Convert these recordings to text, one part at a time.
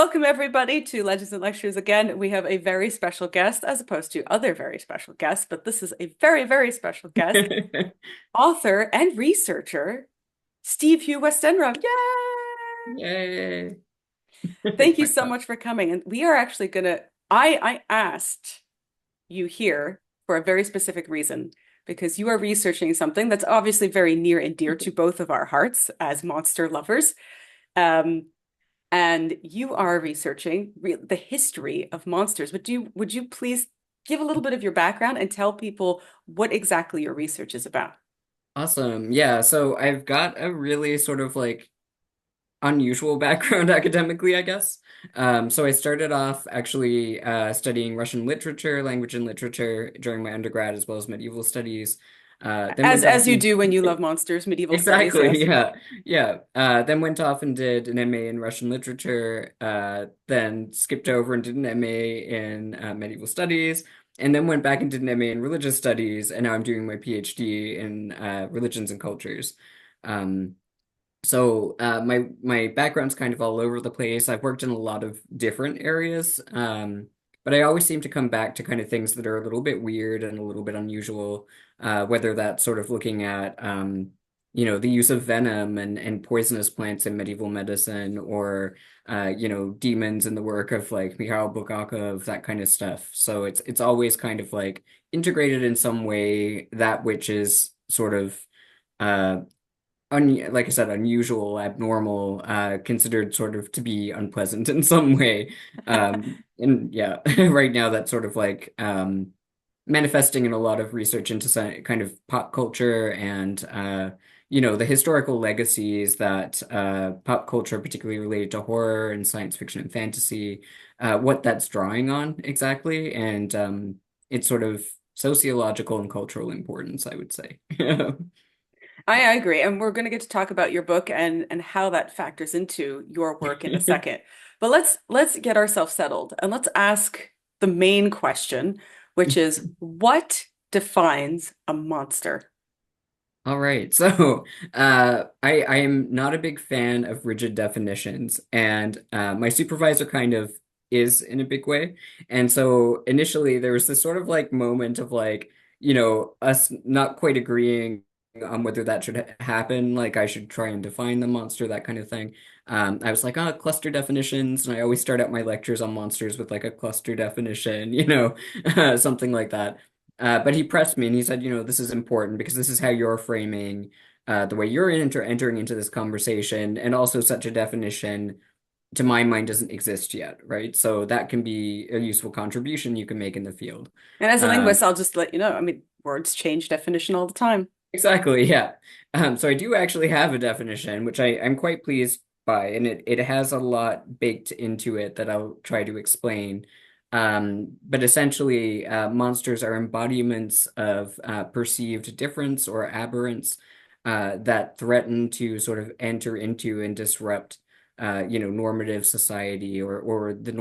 Welcome everybody to Legends and Lectures again. We have a very special guest as opposed to other very special guests, but this is a very, very special guest, author and researcher, Steve Hugh Westenra. Yay! Yay. Thank you My so God. much for coming. And we are actually gonna, I asked you here for a very specific reason because you are researching something that's obviously very near and dear to both of our hearts as monster lovers. Um, and you are researching the history of monsters. Would you please give a little bit of your background and tell people what exactly your research is about? Awesome. Yeah, so I've got a really sort of like unusual background academically, I guess. So I started off actually studying Russian literature, language and literature during my undergrad, as well as medieval studies. Then As went off as you and do when you love monsters, medieval studies, exactly, yes. yeah, yeah. Then went off and did an MA in Russian literature. Then skipped over and did an MA in medieval studies, and then went back and did an MA in religious studies. And now I'm doing my PhD in religions and cultures. Um, my background's kind of all over the place. I've worked in a lot of different areas, but I always seem to come back to kind of things that are a little bit weird and a little bit unusual. Whether that's sort of looking at the use of venom and poisonous plants in medieval medicine, or demons in the work of like Mikhail Bulgakov, that kind of stuff. So it's always kind of like integrated in some way that which is sort of uh like I said, unusual, abnormal, considered sort of to be unpleasant in some way. And yeah, right now that's sort of like manifesting in a lot of research into some kind of pop culture and the historical legacies that pop culture, particularly related to horror and science fiction and fantasy, what that's drawing on exactly, and its sort of sociological and cultural importance, I would say. I agree, and we're going to get to talk about your book and how that factors into your work in a second. But let's get ourselves settled and let's ask the main question, which is what defines a monster? All right. So, I am not a big fan of rigid definitions, and my supervisor kind of is in a big way. And so initially there was this sort of like moment of like, us not quite agreeing on whether that should ha happen, like I should try and define the monster, that kind of thing. I was like, cluster definitions, and I always start out my lectures on monsters with like a cluster definition, something like that. But he pressed me and he said, this is important because this is how you're framing the way you're entering into this conversation. And also, such a definition, to my mind, doesn't exist yet, right? So that can be a useful contribution you can make in the field. And as a linguist, Um, I'll just let you know, I mean, words change definition all the time. exactly, yeah. So I do actually have a definition, which I'm quite pleased by, and it has a lot baked into it that I'll try to explain. But essentially, monsters are embodiments of perceived difference or aberrance that threaten to sort of enter into and disrupt, normative society or the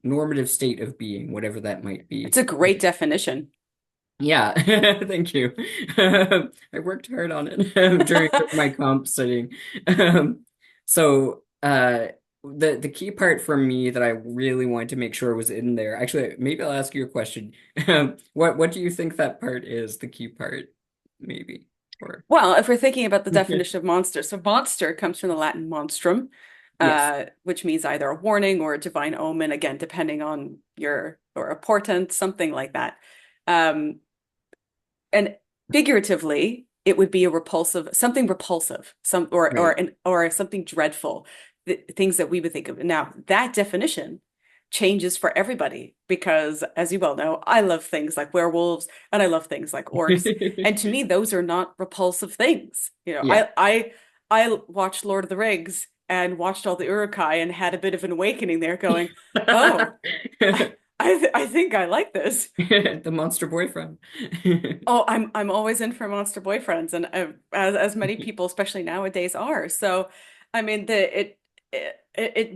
normative state of being, whatever that might It's be. a great definition. Yeah, thank you. I worked hard on it during my comp studying. Um, so the key part for me that I really wanted to make sure was in there. Actually, maybe I'll ask you a question. What do you think that part is, the key part, maybe? Or Well, if we're thinking about the definition of monster, so monster comes from the Latin monstrum, yes. which means either a warning or a divine omen, again, depending on or a portent, something like that. Um, and figuratively, it would be a something repulsive, Right. or something dreadful, things that we would think of. Now, that definition changes for everybody because, as you well know, I love things like werewolves and I love things like orcs. And to me, those are not repulsive things. Yeah. I watched Lord of the Rings and watched all the Uruk-hai and had a bit of an awakening there going, oh, I think I like this. The monster boyfriend. Oh, I'm always in for monster boyfriends, and as many people, especially nowadays, are. So, I mean, it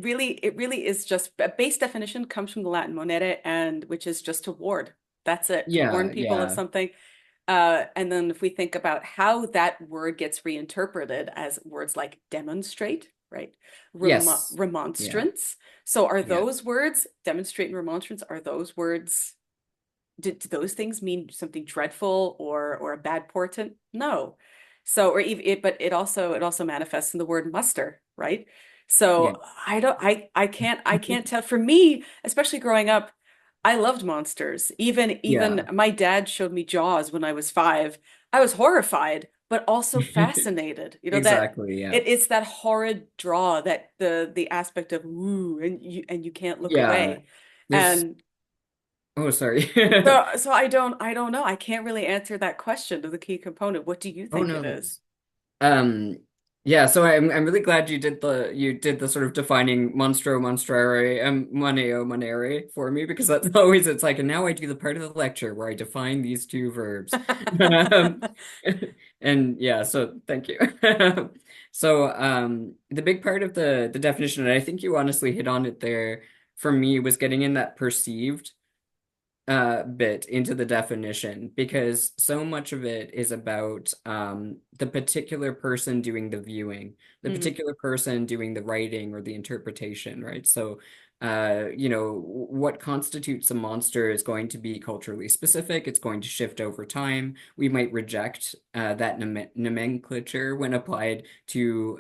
really is just a base definition comes from the Latin monere, and which is just to ward. That's it, to warn Yeah, people of yeah. something. And then if we think about how that word gets reinterpreted as words like demonstrate. right? Yes. Yeah. Remonstrance. So are Yeah. those words, demonstrate and remonstrance, are those words, do those things mean something dreadful or a bad portent? No. So or even it, but it also manifests in the word muster, right? Yeah. So I can't tell. For me, especially growing up, I loved monsters. Even Yeah. my dad showed me Jaws when I was 5. I was horrified, but also fascinated. You know that Exactly. Yeah. it's that horrid draw, that the aspect of ooh, and you can't look Yeah. away. There's, And oh, sorry. so I don't know. I can't really answer that question of the key component. What do you Oh think it no. is? Um, yeah, so I'm really glad you did the sort of defining monstro monstrare and moneo monere for me because that's always it's like and now I do the part of the lecture where I define these two verbs. Um, and yeah, so thank you. So the big part of the definition, and I think you honestly hit on it there for me was getting in that perceived bit into the definition because so much of it is about the particular person doing the viewing, the Hmm. particular person doing the writing or the interpretation, right? So, what constitutes a monster is going to be culturally specific. It's going to shift over time. We might reject that nomenclature when applied to,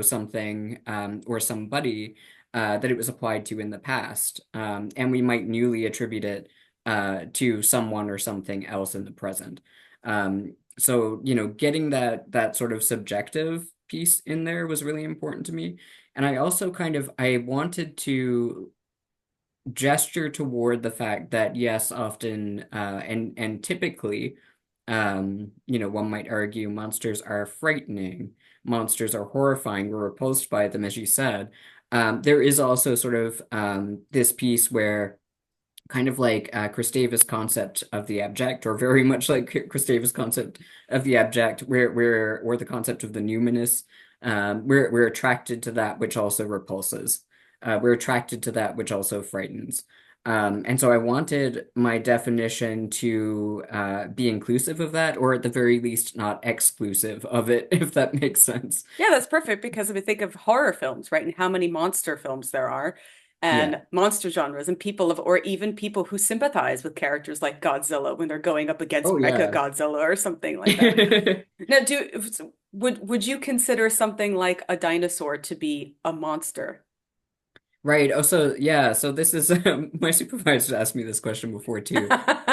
something or somebody. That it was applied to in the past, and we might newly attribute it to someone or something else in the present. So, getting that sort of subjective piece in there was really important to me. And I also I wanted to gesture toward the fact that yes, often and typically, one might argue monsters are frightening, monsters are horrifying, we're repulsed by them, as you said. There is also sort of this piece where kind of like Kristeva's concept of the abject, or very much like Kristeva's concept of the abject, or the concept of the numinous. We're attracted to that which also repulses. We're attracted to that which also frightens. And so I wanted my definition to be inclusive of that, or at the very least, not exclusive of it, if that makes sense. Yeah, that's perfect because if we think of horror films, right, and how many monster films there are, Yeah. and monster genres, and people of, or even people who sympathize with characters like Godzilla when they're going up against Oh, Mecha yeah. Godzilla or something like that. Now, would you consider something like a dinosaur to be a monster? Right. Oh, so yeah. So this is my supervisor asked me this question before too,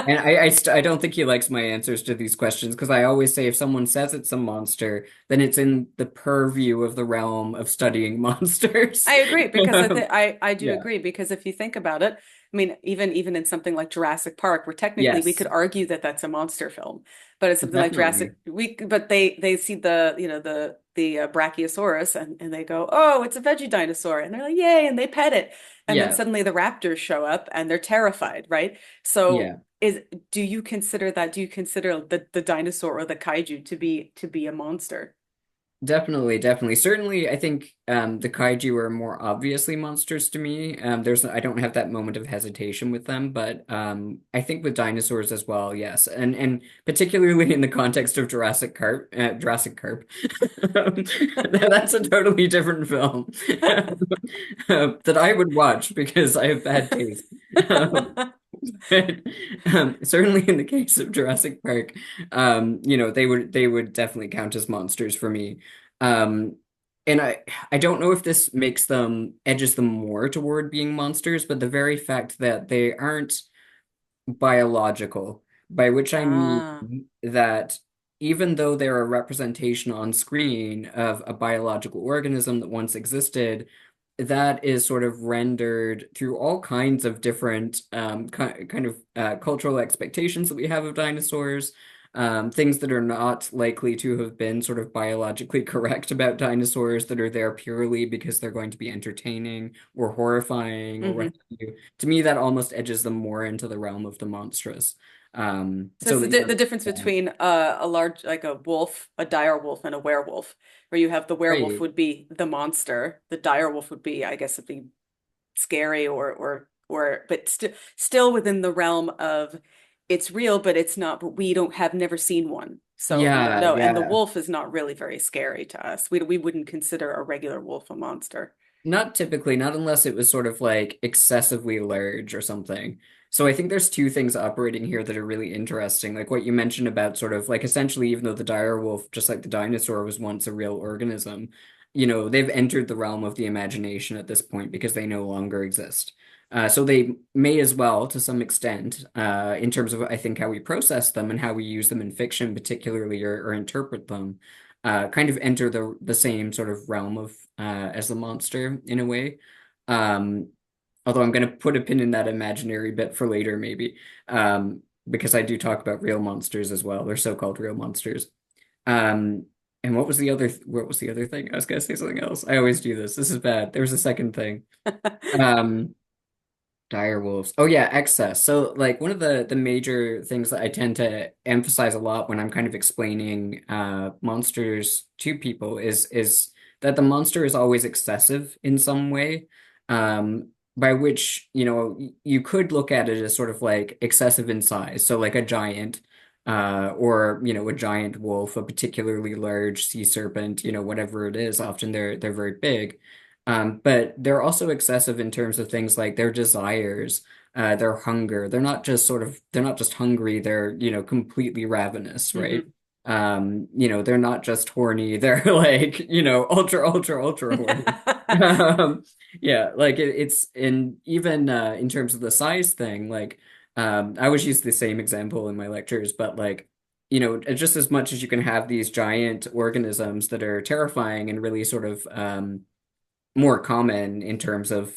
and I don't think he likes my answers to these questions because I always say if someone says it's a monster, then it's in the purview of the realm of studying monsters. I agree because I do Yeah. agree because if you think about it, I mean, even in something like Jurassic Park, where technically we could Yes. argue that that's a monster film, but it's something like Definitely. Jurassic, but they see the the Brachiosaurus and they go, oh, it's a veggie dinosaur, and they're like, yay, and they pet it, and then Yeah. suddenly the raptors show up and they're terrified, right? So Yeah. is do you consider that? Do you consider the dinosaur or the kaiju to be a monster? Definitely, definitely. Certainly, I think the kaiju are more obviously monsters to me. I don't have that moment of hesitation with them, but I think with dinosaurs as well, yes. And particularly in the context of Jurassic Carp. That's a totally different film that I would watch because I have bad taste. Um, but certainly in the case of Jurassic Park, they would definitely count as monsters for me. Um, and I don't know if this makes them edges them more toward being monsters, but the very fact that they aren't biological, by which I mean Ah. that even though they're a representation on screen of a biological organism that once existed, that is sort of rendered through all kinds of different kind of cultural expectations that we have of dinosaurs, things that are not likely to have been sort of biologically correct about dinosaurs that are there purely because they're going to be entertaining or horrifying or what Hmm. have you. To me, that almost edges them more into the realm of the monstrous. So So it's that, you the know, difference yeah, between a large, like a wolf, a dire wolf, and a werewolf, where you have the werewolf right. would be the monster, the dire wolf would be, I guess, it'd be scary but still within the realm of it's real, but it's not, but we don't have never seen one. So Yeah, no, and the yeah. wolf is not really very scary to us. We wouldn't consider a regular wolf a monster. Not typically, not unless it was sort of like excessively large or something. So I think there's two things operating here that are really interesting. Like what you mentioned about sort of like essentially, even though the dire wolf, just like the dinosaur, was once a real organism, they've entered the realm of the imagination at this point because they no longer exist. So they may as well, to some extent, in terms of I think how we process them and how we use them in fiction, particularly or interpret them kind of enter the same sort of realm of as the monster in a way. Um, Although I'm going to put a pin in that imaginary bit for later, maybe, because I do talk about real monsters as well. They're so-called real monsters. Um, and what was the other thing? I was going to say something else. I always do this. This is bad. There was a second thing. Um, Dire wolves. Oh yeah, excess. So like one of the major things that I tend to emphasize a lot when I'm kind of explaining monsters to people is that the monster is always excessive in some way. By which, you could look at it as sort of like excessive in size. So like a giant or a giant wolf, a particularly large sea serpent, whatever it is, often they're very big. But they're also excessive in terms of things like their desires, their hunger. They're not just hungry, they're, completely ravenous, right? Hmm. They're not just horny, they're like, ultra, ultra, ultra horny. Um, yeah, like it's in even in terms of the size thing, like I always use the same example in my lectures, but like just as much as you can have these giant organisms that are terrifying and really sort of more common in terms of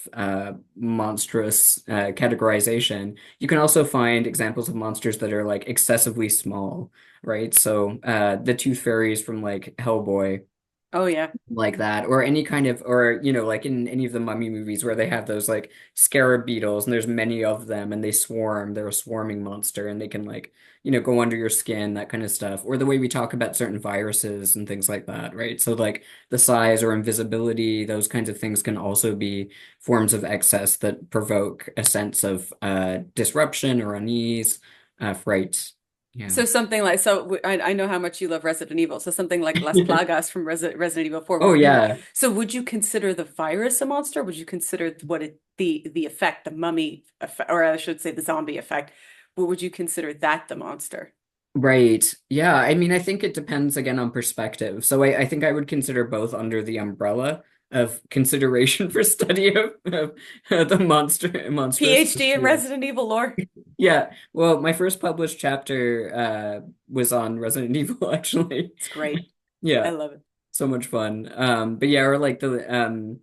monstrous categorization. You can also find examples of monsters that are like excessively small, right? So the tooth fairies from like Hellboy, Oh yeah. like that, or any kind of, or like in any of the mummy movies where they have those like scarab beetles and there's many of them and they swarm, they're a swarming monster and they can like go under your skin, that kind of stuff, or the way we talk about certain viruses and things like that, right? So like the size or invisibility, those kinds of things can also be forms of excess that provoke a sense of disruption or unease, fright. Yeah. So something like I know how much you love Resident Evil. So something like Las Plagas from Resident Evil 4. Oh yeah. Would you consider the virus a monster? Would you consider the effect, the mummy effect, or I should say the zombie effect? What would you consider that the monster? Right. Yeah. I mean, I think it depends again on perspective. So I think I would consider both under the umbrella of consideration for study of the monstrous. PhD in Resident Evil lore. Yeah. Well, my first published chapter was on Resident Evil, actually. It's great. I Yeah. love it. So much fun. But yeah, or like the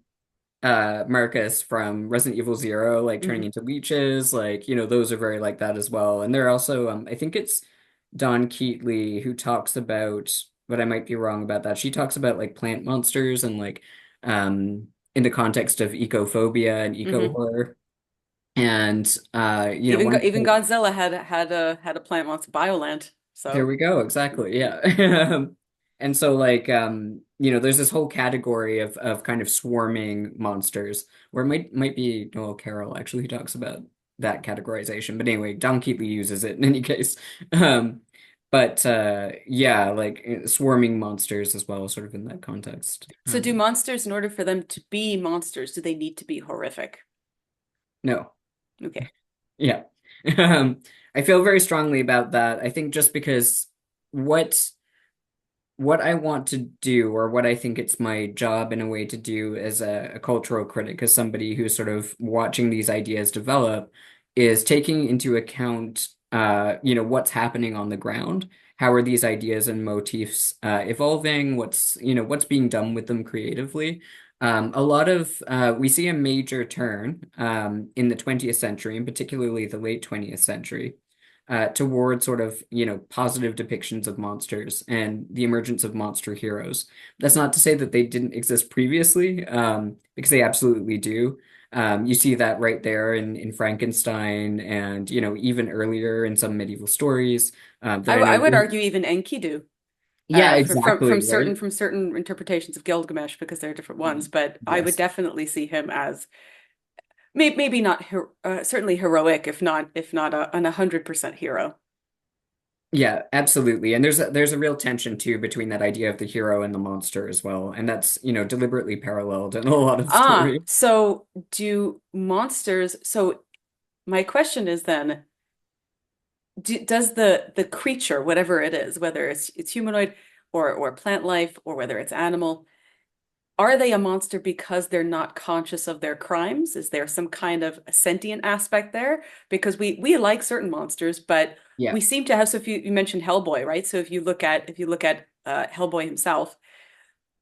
Marcus from Resident Evil Zero, like turning Hmm. into leeches, like, those are very like that as well. And they're also I think it's Don Keatley who talks about, but I might be wrong about that. She talks about like plant monsters and like in the context of ecophobia and eco Hmm. horror. And Even one of even the Godzilla had a plant monster, Bioland. there So we go, exactly. Yeah. And so like there's this whole category of kind of swarming monsters where it might be Noel Carroll actually who talks about that categorization. But anyway, Don Keatley uses it in any case. Um but yeah, like swarming monsters as well, sort of in that context. so do monsters, in order for them to be monsters, do they need to be horrific? No. Okay. Yeah. Um I feel very strongly about that. I think just because what what I want to do, or what I think it's my job in a way to do as a cultural critic, as somebody who's sort of watching these ideas develop, is taking into account, what's happening on the ground. How are these ideas and motifs evolving? What's being done with them creatively? We see a major turn in the 20th century, and particularly the late 20th century toward sort of, positive depictions of monsters and the emergence of monster heroes. That's not to say that they didn't exist previously, because they absolutely do. You see that right there in Frankenstein and, even earlier in some medieval stories that I I know. would argue even Enkidu, Yeah, from exactly, right? certain interpretations of Gilgamesh, because there are different ones, but I would Yes. definitely see him as maybe not certainly heroic, if not an 100% hero. Yeah, absolutely. And there's a real tension too between that idea of the hero and the monster as well. And that's, deliberately paralleled in a lot of Ah, stories. so do monsters, so my question is then, does the creature, whatever it is, whether it's humanoid or plant life or whether it's animal, are they a monster because they're not conscious of their crimes? Is there some kind of a sentient aspect there? Because we like certain monsters, but Yeah, we seem to have, so if you mentioned Hellboy, right? So if you look at Hellboy himself,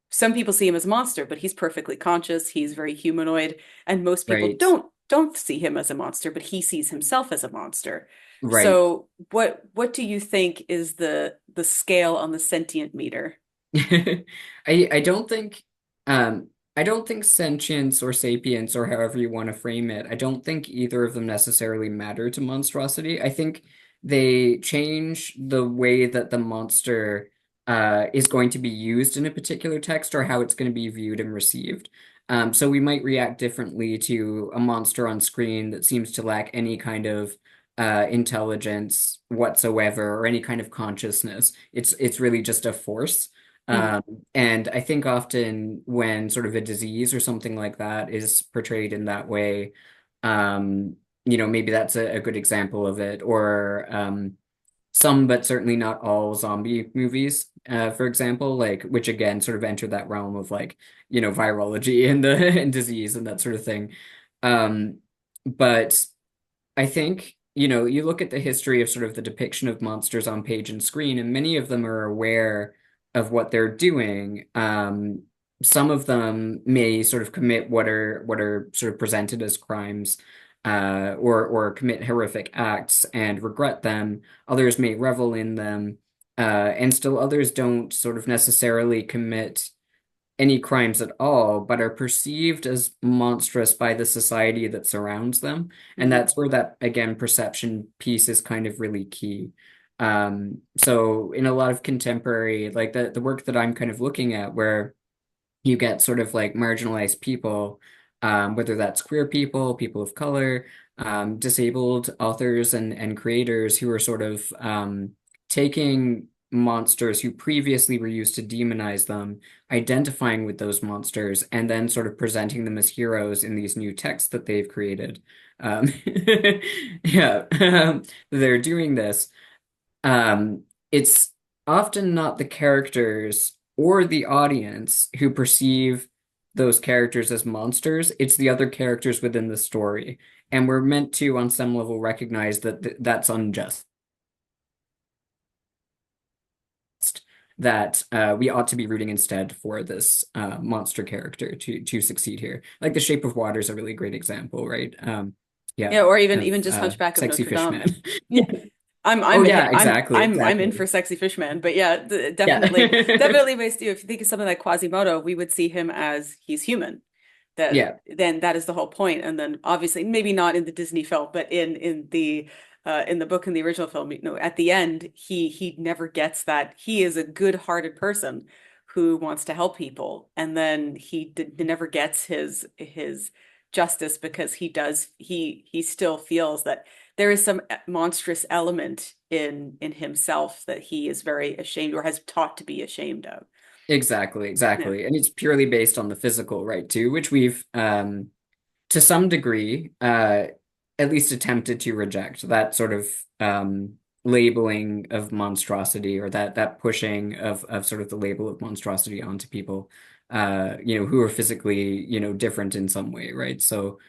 some people see him as a monster, but he's perfectly conscious, he's very humanoid, and most people right. don't see him as a monster, but he sees himself as a monster. Right. So what do you think is the scale on the sentient meter? I don't think I don't think sentience or sapience or however you want to frame it, I don't think either of them necessarily matter to monstrosity. I think they change the way that the monster is going to be used in a particular text or how it's going to be viewed and received. So we might react differently to a monster on screen that seems to lack any kind of intelligence whatsoever or any kind of consciousness. It's really just a force. Mhm. Um, and I think often when sort of a disease or something like that is portrayed in that way, maybe that's a good example of it. Or some, but certainly not all zombie movies, for example, like which again sort of enter that realm of like, virology and the and disease and that sort of thing. Um, but I think, you look at the history of sort of the depiction of monsters on page and screen, and many of them are aware of what they're doing. Some of them may sort of commit what are sort of presented as crimes, or commit horrific acts and regret them. Others may revel in them, and still others don't sort of necessarily commit any crimes at all, but are perceived as monstrous by the society that surrounds them. And Mhm. that's where that, again, perception piece is kind of really key. So in a lot of contemporary, like the work that I'm kind of looking at, where you get sort of like marginalized people, whether that's queer people, people of color, disabled authors and creators who are sort of taking monsters who previously were used to demonize them, identifying with those monsters, and then sort of presenting them as heroes in these new texts that they've created. Um, yeah, they're doing this. It's often not the characters or the audience who perceive those characters as monsters. It's the other characters within the story. And we're meant to, on some level, recognize that that's unjust, that we ought to be rooting instead for this monster character to succeed here. Like The Shape of Water is a really great example, right? Yeah, Yeah, or even of just Hunchback of sexy Notre fish Dame. man. Yeah. I'm Oh I'm yeah, I'm exactly, I'm in exactly. for Sexy Fish Man, but yeah, definitely Yeah. definitely based you. If you think of something like Quasimodo, we would see him as he's human. That Yeah. then that is the whole point. And then obviously maybe not in the Disney film, but in the book in the original film, at the end he never gets that he is a good-hearted person who wants to help people, and then never gets his justice because he still feels that there is some monstrous element in himself that he is very ashamed or has taught to be ashamed of. Exactly, Yeah. exactly. And it's purely based on the physical, right, too, which we've to some degree at least attempted to reject that sort of labeling of monstrosity, or that pushing of sort of the label of monstrosity onto people who are physically, different in some way, right? So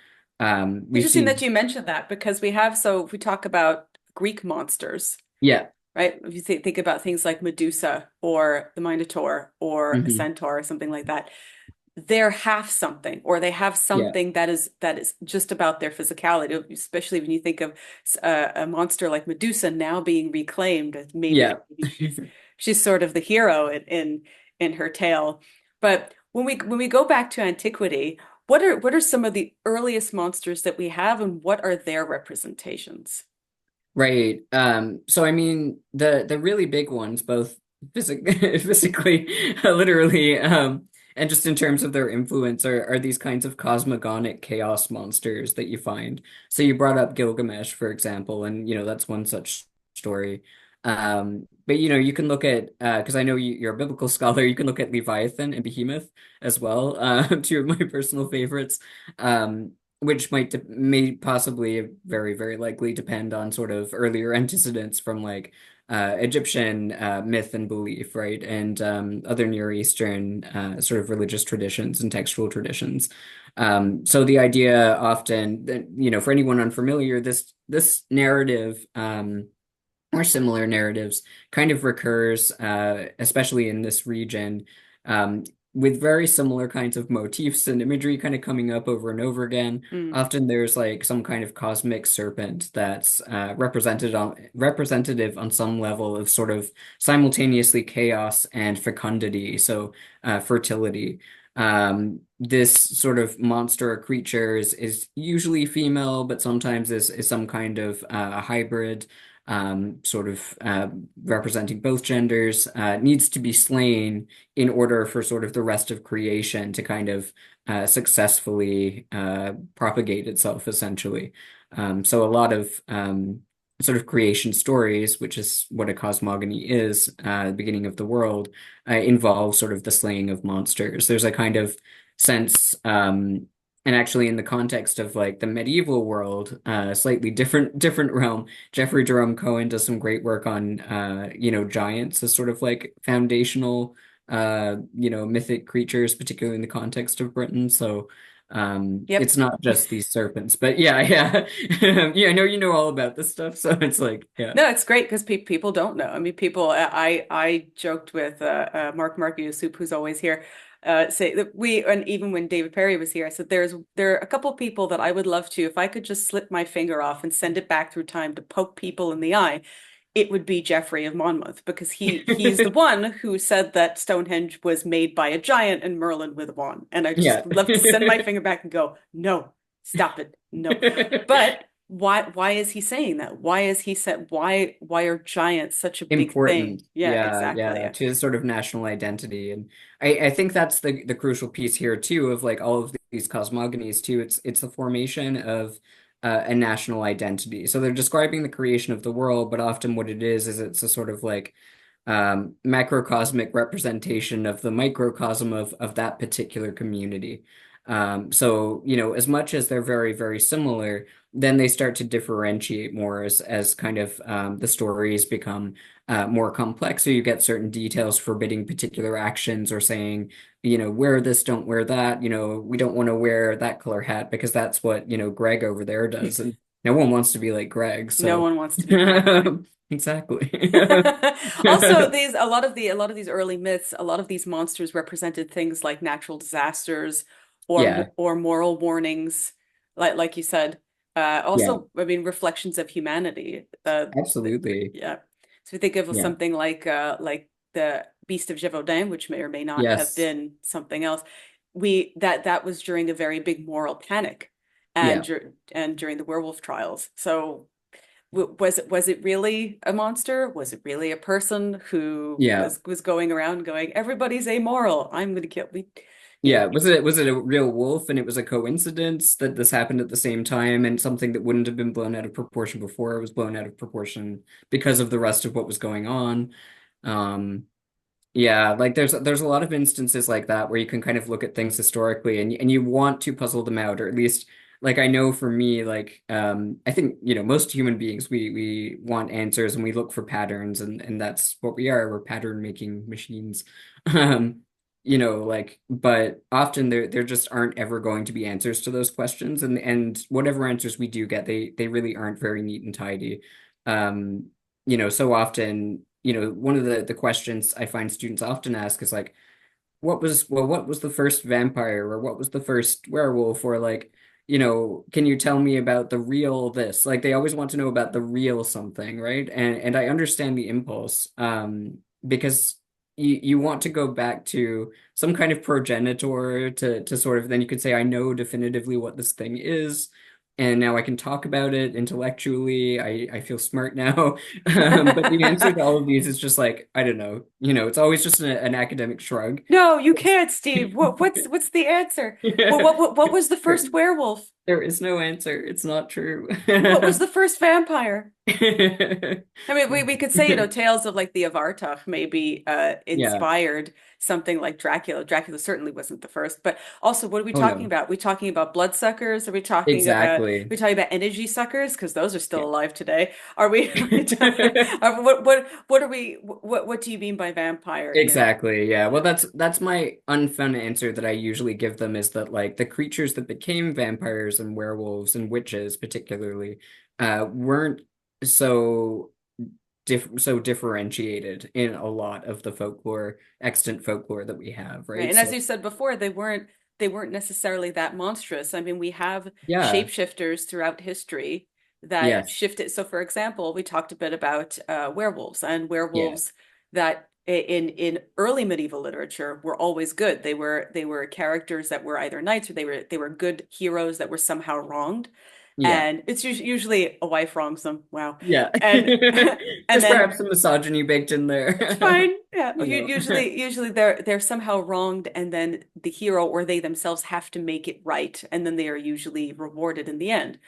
we've Interesting that seen you mentioned that because we have, so if we talk about Greek monsters, yeah. right? If you think about things like Medusa or the Minotaur or a Hmm. centaur or something like that, they're half something, or they have Yeah. something that is just about their physicality, especially when you think of a monster like Medusa now being reclaimed as Yeah. maybe she's sort of the hero in her tale. But when we go back to antiquity, what are some of the earliest monsters that we have, and what are their representations? Right. So I mean the really big ones, both physically, literally, and just in terms of their influence are these kinds of cosmogonic chaos monsters that you find. So you brought up Gilgamesh, for example, and that's one such story. But you can look at because I know you're a biblical scholar, you can look at Leviathan and Behemoth as well, two of my personal favorites, which may possibly very, very likely depend on sort of earlier antecedents from like Egyptian myth and belief, right? And other Near Eastern sort of religious traditions and textual traditions. So the idea often that, for anyone unfamiliar, this narrative, or similar narratives kind of recurs, especially in this region, um, with very similar kinds of motifs and imagery kind of coming up over and over again. Mm. Often there's like some kind of cosmic serpent that's representative on some level of sort of simultaneously chaos and fecundity, so fertility. This sort of monster or creature is usually female, but sometimes is some kind of hybrid, sort of representing both genders, needs to be slain in order for sort of the rest of creation to kind of successfully propagate itself, essentially. So a lot of sort of creation stories, which is what a cosmogony is, the beginning of the world, involve sort of the slaying of monsters. There's a kind of sense, and actually in the context of like the medieval world, slightly different realm. Jeffrey Jerome Cohen does some great work on giants as sort of like foundational mythic creatures, particularly in the context of Britain. So Yep. it's not just these serpents, but yeah. Yeah, I know you know all about this stuff, so it's like, yeah. No, it's great because people don't know. I mean, people. I joked with Mark Marcus, who's always here, say that and even when David Perry was here, I said there are a couple people that I would love to, if I could just slip my finger off and send it back through time to poke people in the eye, it would be Geoffrey of Monmouth because he's the one who said that Stonehenge was made by a giant and Merlin with a wand, and I Yeah. just love to send my finger back and go, no, stop it, no. But why is he saying that? Why is he said why are giants such a big thing? Important. Yeah, Yeah, exactly. yeah, Yeah. to sort of national identity. And I think that's the crucial piece here too of like all of these cosmogonies too. It's the formation of a national identity. So they're describing the creation of the world, but often what it is it's a sort of like macrocosmic representation of the microcosm of that particular community. So, as much as they're very, very similar, then they start to differentiate more as kind of the stories become more complex. So you get certain details forbidding particular actions or saying, wear this, don't wear that. We don't want to wear that color hat because that's what, Greg over there does. And no one wants to be like Greg. No So, one wants to be Greg. exactly. Also, a lot of these early myths, a lot of these monsters represented things like natural disasters Yeah, or moral warnings, like you said. yeah, Also, I mean, reflections of humanity. absolutely. Yeah. So we think of Yeah. something like the Beast of Gévaudan, which may or may not have Yes. been something else. That was during a very big moral panic, Yeah. and during the werewolf trials. So was it really a monster? Was it really a person who Yeah. was going around going, everybody's amoral. I'm gonna kill me, you Yeah. know. Was it a real wolf and it was a coincidence that this happened at the same time and something that wouldn't have been blown out of proportion before it was blown out of proportion because of the rest of what was going on? Um, Yeah, like there's a lot of instances like that where you can kind of look at things historically and you want to puzzle them out, or at least like I know for me, like I think, most human beings we want answers and we look for patterns and that's what we are. We're pattern making machines. Um, like but often there just aren't ever going to be answers to those questions and whatever answers we do get, they really aren't very neat and tidy. Um, so often one of the questions I find students often ask is like, what was the first vampire or what was the first werewolf or like, can you tell me about the real this? Like they always want to know about the real something, right? And I understand the impulse, because you want to go back to some kind of progenitor to sort of then you could say, I know definitively what this thing is. And now I can talk about it intellectually. I feel smart now. But the answer to all of these is just like, I don't know. It's always just an academic shrug. No, you can't, Steve. What's the answer? What was the first werewolf? There is no answer. It's not true. What was the first vampire? I mean, we could say, tales of like the Avartach maybe Yeah. inspired something like Dracula. Dracula certainly wasn't the first, but also what are we Oh talking no. about? We talking about bloodsuckers? Exactly. We talking about energy suckers? Because those are still Yeah. alive today. Are we, are we talking, what are we, what do you mean by vampire here? Exactly. Yeah. Well, that's my unfun answer that I usually give them is that like the creatures that became vampires and werewolves and witches particularly weren't so so differentiated in a lot of the folklore, extant folklore that we have, Right. right? And as So you said before, they weren't necessarily that monstrous. I mean, we have yeah. shapeshifters throughout history that Yes. shifted. So for example, we talked a bit about werewolves and Yeah. werewolves that in early medieval literature were always good. They were characters that were either knights or they were good heroes that were somehow wronged. Yeah. And it's usually a wife wrongs them. Wow. Yeah. And and There's then perhaps some misogyny baked in it's there. fine. Yeah. Oh no. Usually they're somehow wronged, and then the hero or they themselves have to make it right, and then they are usually rewarded in the end.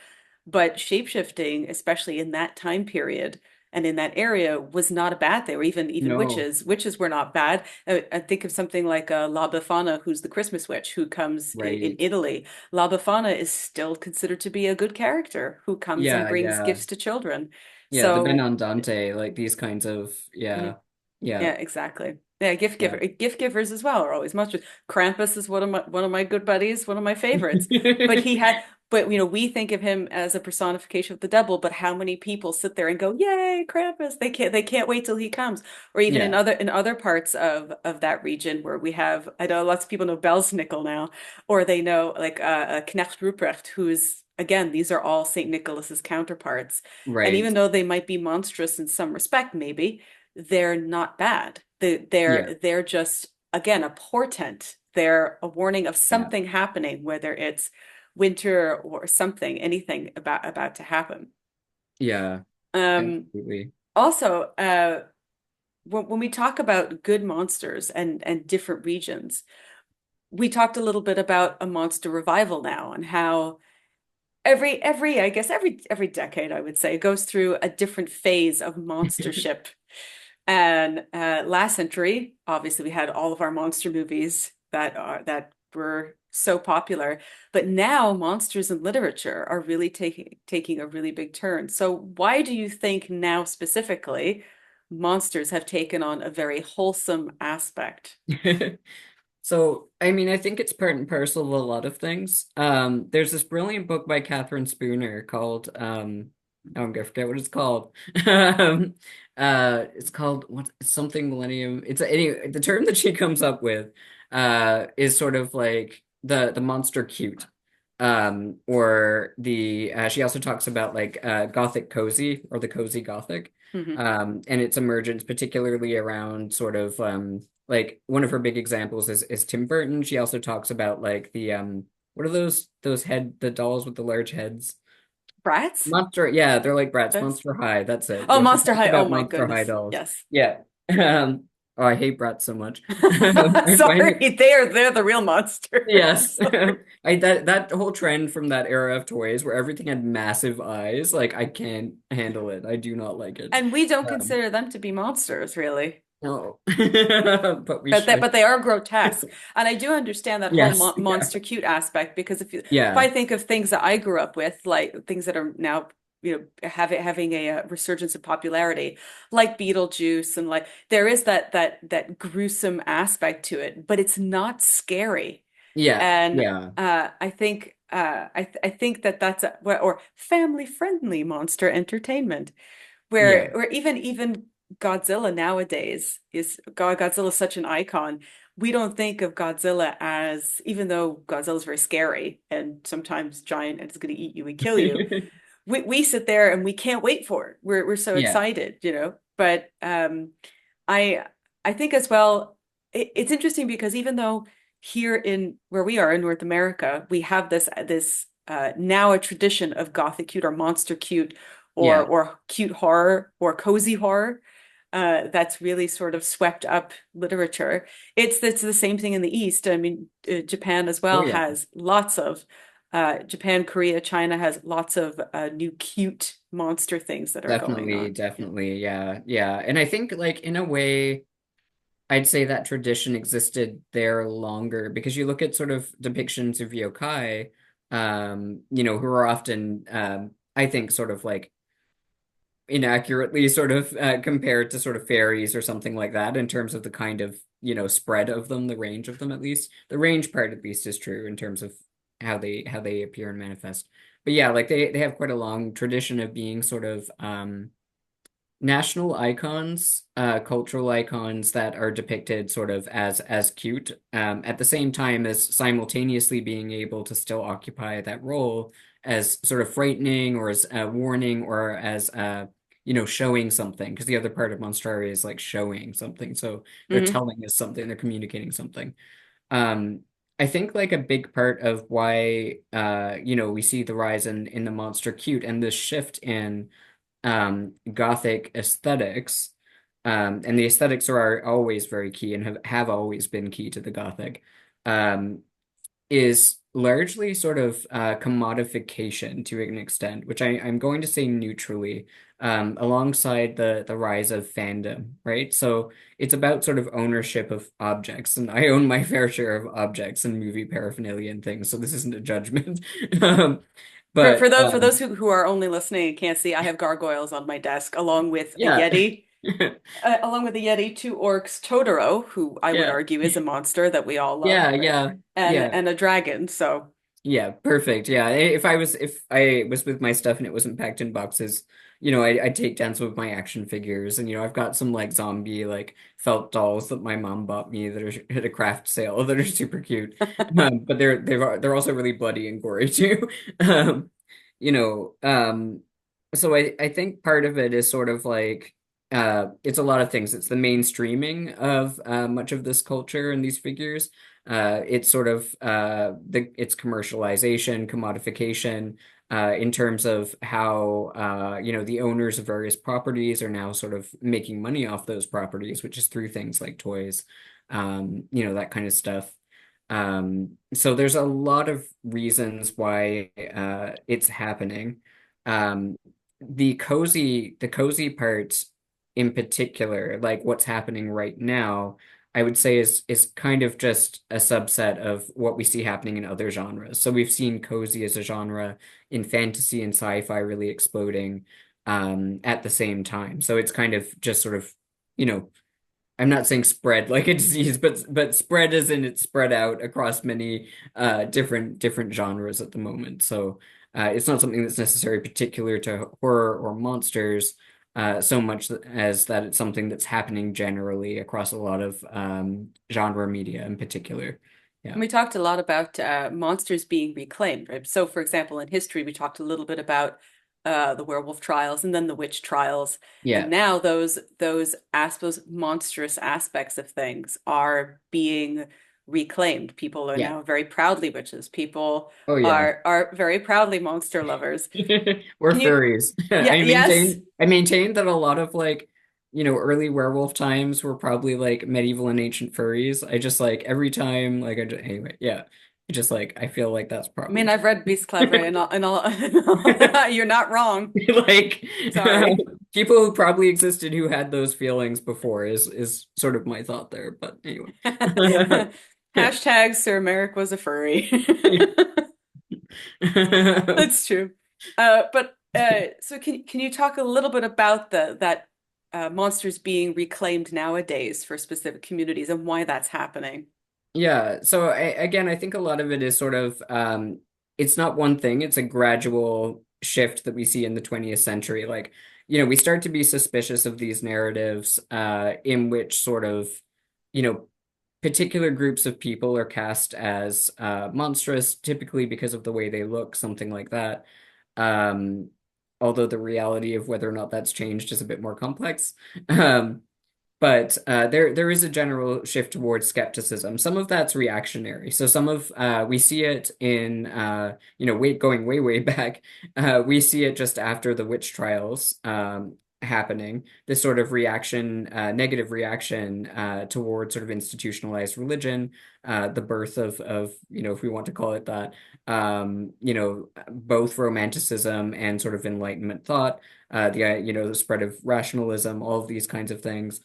But shapeshifting, especially in that time period and in that area, was not a bad thing, or even No. witches. Witches were not bad. I think of something like La Befana, who's the Christmas witch, who comes in Right. Italy. La Befana is still considered to be a good character who comes and Yeah, brings yeah. gifts to children. Yeah, the So. Benandante, like these kinds of Mhm. yeah. Yeah. Yeah, exactly. Yeah, Yeah. gift givers as well are always much. Krampus is one of my good buddies, one of my favorites. But he had, but we think of him as a personification of the devil. But how many people sit there and go, "Yay, Krampus!" They can't wait till he comes. Or even in Yeah. other parts of that region where we have, I know lots of people know Belsnickel now, or they know like Knecht Ruprecht, who's again, these are all Saint Nicholas's counterparts. And Right. even though they might be monstrous in some respect, maybe they're not bad. Yeah. They're just again a portent. They're a warning of Yeah. something happening, whether it's winter or something, anything about to happen. Yeah. Um, Absolutely. Also, when we talk about good monsters and different regions, we talked a little bit about a monster revival now and how every I guess every decade I would say goes through a different phase of monstership. And last century, obviously, we had all of our monster movies that were so popular. But now monsters in literature are really taking a really big turn. So why do you think now specifically monsters have taken on a very wholesome aspect? So, I mean, I think it's part and parcel of a lot of things. There's this brilliant book by Catherine Spooner called oh, I'm gonna forget what it's called. Um, it's called what something Millennium. It's anyway, the term that she comes up with is sort of like the monster cute. Or the she also talks about like Gothic cozy or the cozy Gothic. Hmm. And its emergence, particularly around sort of like one of her big examples is Tim Burton. She also talks about like the what are those the dolls with the large heads? Brats? Monster, yeah, they're like brats. That's Monster High, that's it. Oh, Yeah, she Monster talks High. Oh about my Monster High goodness. dolls. Yes. Yeah. Um, oh, I hate brats so much. I find it Sorry, they're the real yes. monsters. I that whole trend from that era of toys where everything had massive eyes, like I can't handle it. I do not like it. And we don't Um, consider them to be monsters, really. no. But we But that, should. but they are grotesque, and I do understand that whole Yes. Yeah. monster cute aspect because if Yeah. I think of things that I grew up with, like things that are now having a, resurgence of popularity, like Beetlejuice, and like there is that gruesome aspect to it, but it's not scary, Yeah. and Yeah. I think that that's or family friendly monster entertainment Yeah. where even Godzilla nowadays Godzilla is such an icon. We don't think of Godzilla as, even though Godzilla's very scary and sometimes giant and it's going to eat you and kill you. We sit there and we can't wait for it. We're so Yeah. excited. But I I think as well it's interesting because even though here in where we are in North America, we have this now a tradition of gothic cute or monster cute or Yeah. or cute horror or cozy horror that's really sort of swept up literature. It's the same thing in the East. I mean, Japan as Oh well yeah. has lots of Japan, Korea, China has lots of new cute monster things that are going Definitely, on. definitely. Yeah. Yeah. And I think like in a way, I'd say that tradition existed there longer because you look at sort of depictions of yokai, who are often, I think, sort of like inaccurately sort of compared to sort of fairies or something like that in terms of the kind of, spread of them, the range of them at least. The range part at least is true in terms of how they appear and manifest. But yeah, like they have quite a long tradition of being sort of national icons, cultural icons that are depicted sort of as cute, at the same time as simultaneously being able to still occupy that role as sort of frightening or as a warning or as showing something. Because the other part of Monstraria is like showing something. So they're Hmm. telling us something, they're communicating something. Um, I think like a big part of why we see the rise in the monster cute and this shift in Gothic aesthetics, and the aesthetics are always very key and have always been key to the Gothic, um, is largely sort of commodification to an extent, which I'm going to say neutrally, alongside the rise of fandom, right? So it's about sort of ownership of objects, and I own my fair share of objects and movie paraphernalia and things, so this isn't a judgment. Um, For but those who are only listening and can't see, I have gargoyles on my desk along with a yeah. Yeti. Along with the Yeti, two orcs, Totoro, who I would Yeah. argue is a monster that we all love, Yeah, right? yeah, And yeah, a dragon. So yeah, perfect. Yeah, if I was with my stuff and it wasn't packed in boxes, I'd take down some of my action figures, and I've got some like zombie like felt dolls that my mom bought me that are at a craft sale that are super cute. But they're also really bloody and gory too. Um, you know, um, so I think part of it is sort of like it's a lot of things. It's the mainstreaming of much of this culture and these figures. It's sort of its commercialization, commodification, in terms of how the owners of various properties are now sort of making money off those properties, which is through things like toys, that kind of stuff. So there's a lot of reasons why it's happening. Um, the cozy part in particular, like what's happening right now, I would say is kind of just a subset of what we see happening in other genres. So we've seen cozy as a genre in fantasy and sci-fi really exploding at the same time. So it's kind of just sort of, you know, I'm not saying spread like a disease, but spread as in it's spread out across many different genres at the moment. So it's not something that's necessarily particular to horror or monsters, so much as that it's something that's happening generally across a lot of genre media in particular. and Yeah. we talked a lot about monsters being reclaimed, right? So, for example, in history, we talked a little bit about the werewolf trials and then the witch trials, and Yeah. now those monstrous aspects of things are being reclaimed. People are Yeah. now very proudly witches. People Oh yeah. are very proudly monster lovers. We're Can you? furries. Yeah. I Yes. maintain I maintain that a lot of like, early werewolf times were probably like medieval and ancient furries. I just like every time like anyway, yeah. I just like I feel like that's I probably mean, I've read Beast Clever and and all true. that. You're not wrong. Like Sorry. people who probably existed who had those feelings before is sort of my thought there, but anyway. Hashtag Sir Merrick was a furry. That's true. But so can you talk a little bit about the that monsters being reclaimed nowadays for specific communities and why that's happening? Yeah, so again, I think a lot of it is sort of it's not one thing, it's a gradual shift that we see in the 20th century. Like, we start to be suspicious of these narratives in which sort of, you know, particular groups of people are cast as monstrous, typically because of the way they look, something like that. Um, Although the reality of whether or not that's changed is a bit more complex. Um, but there is a general shift towards skepticism. Some of that's reactionary. So some of we see it in going way back. We see it just after the witch trials happening, this sort of reaction, negative reaction towards sort of institutionalized religion, the birth of, if we want to call it that, both romanticism and sort of Enlightenment thought, the spread of rationalism, all of these kinds of things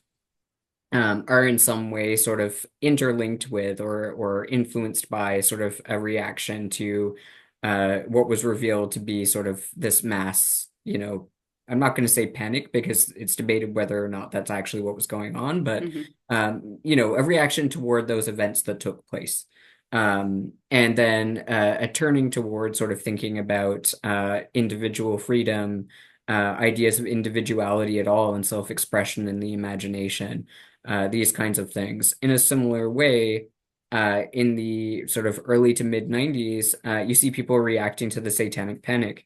are in some way sort of interlinked with or influenced by sort of a reaction to what was revealed to be sort of this mass, I'm not going to say panic because it's debated whether or not that's actually what was going on, but Hmm. a reaction toward those events that took place. And then a turning toward sort of thinking about individual freedom, ideas of individuality at all, and self-expression in the imagination, these kinds of things. In a similar way, in the sort of early to mid 90s, you see people reacting to the Satanic Panic.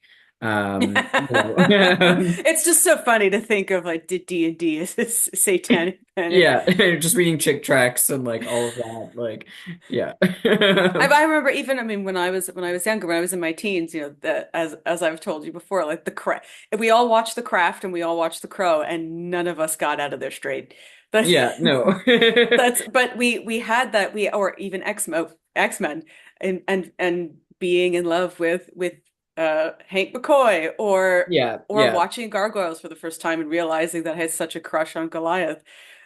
It's just so funny to think of like did D&D as this satanic panic. Yeah, just reading chick tracks and like all of that, like, yeah. I remember even I mean when I was younger, when I was in my teens, that as I've told you before, like the craft, we all watched The Craft and we all watched The Crow, and none of us got out of there straight. But Yeah, no. but we had that we or even X-Men and being in love with Hank McCoy Yeah, or yeah, watching Gargoyles for the first time and realizing that I had such a crush on Goliath.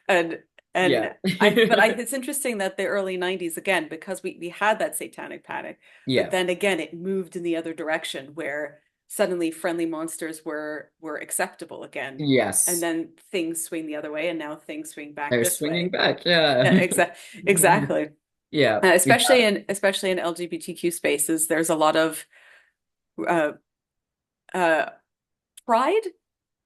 And yeah. and it's interesting that the early 90s again, because we had that satanic panic, but Yeah. then again it moved in the other direction where suddenly friendly monsters were acceptable again. And Yes. then things swing the other way, and now things swing back They're this swinging way. back. Yeah. Exactly. Yeah. Yeah. Especially in LGBTQ spaces, there's a lot of uh, uh, pride,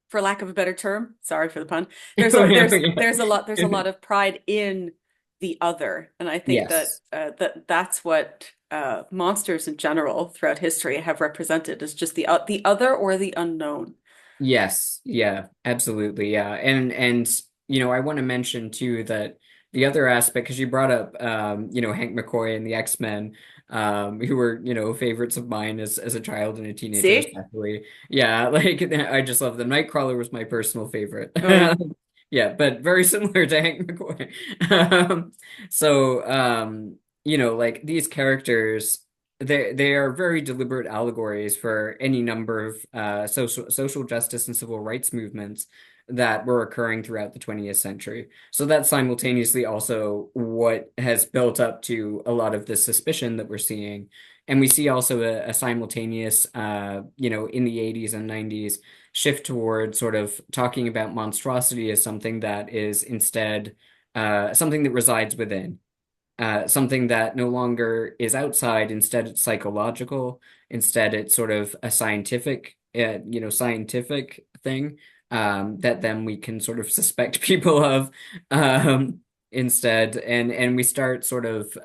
for lack of a better term. Sorry for the pun. There's a lot of pride in the other, and I think that Yes. that's what monsters in general throughout history have represented is just the other or the unknown. Yes, yeah, absolutely, yeah, and I want to mention too that the other aspect, because you brought up Hank McCoy and the X-Men, who were favorites of mine as a child and a teenager See? especially. Yeah, like I just love them. Nightcrawler was my personal favorite. Oh yeah. Yeah, but very similar to Hank McCoy. So like these characters. They are very deliberate allegories for any number of social justice and civil rights movements that were occurring throughout the 20th century. So that's simultaneously also what has built up to a lot of the suspicion that we're seeing. And we see also a simultaneous, in the 80s and 90s, shift toward sort of talking about monstrosity as something that is instead something that resides within, something that no longer is outside. Instead, it's psychological. Instead, it's sort of a scientific thing that then we can sort of suspect people of um, instead, and we start sort of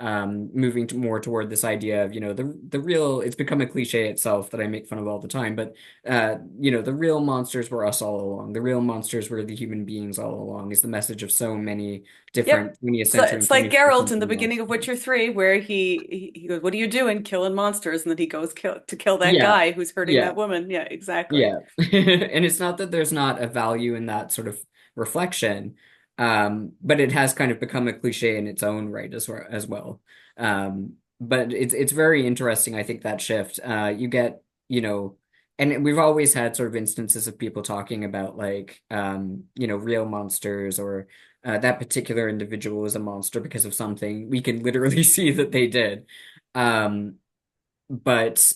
moving more toward this idea of the real. It's become a cliche itself that I make fun of all the time, but the real monsters were us all along. The real monsters were the human beings all along. Is the message of so many Yep. different 20th So century and it's like 21st Geralt in the century beginning of monsters. Witcher 3, where he goes, "What are you doing? Killing monsters?" And then he goes to kill that Yeah, guy who's hurting yeah, that woman. Yeah, exactly. yeah. And it's not that there's not a value in that sort of reflection, but it has kind of become a cliche in its own right as well. But it's very interesting, I think, that shift. You get, and we've always had sort of instances of people talking about like, real monsters or that particular individual is a monster because of something we can literally see that they did. Um, but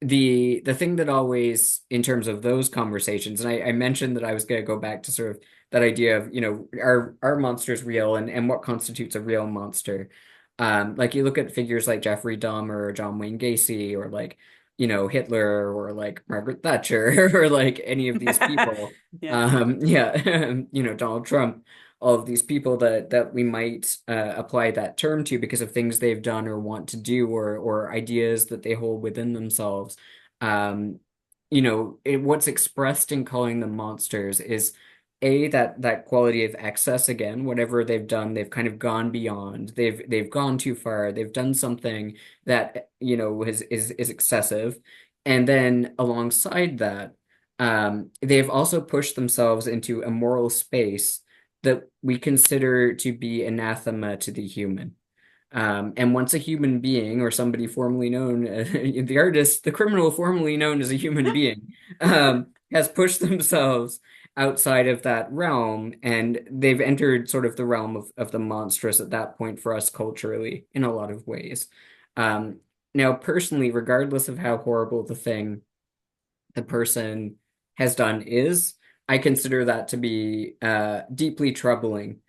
the thing that always in terms of those conversations, and I mentioned that I was going to go back to sort of that idea of are monsters real, and what constitutes a real monster. Like you look at figures like Jeffrey Dahmer or John Wayne Gacy or like Hitler or like Margaret Thatcher or like any of these people. Yeah. Yeah, Donald Trump, all of these people that we might apply that term to because of things they've done or want to do or ideas that they hold within themselves. Um, what's expressed in calling them monsters is that quality of excess again. Whatever they've done, they've kind of gone beyond. They've gone too far. They've done something that is excessive. And then alongside that, they've also pushed themselves into a moral space that we consider to be anathema to the human. And once a human being or somebody formerly known, the artist, the criminal formerly known as a human being, has pushed themselves outside of that realm, and they've entered sort of the realm of the monstrous at that point for us culturally in a lot of ways. Um, Now, personally, regardless of how horrible the thing the person has done is, I consider that to be deeply troubling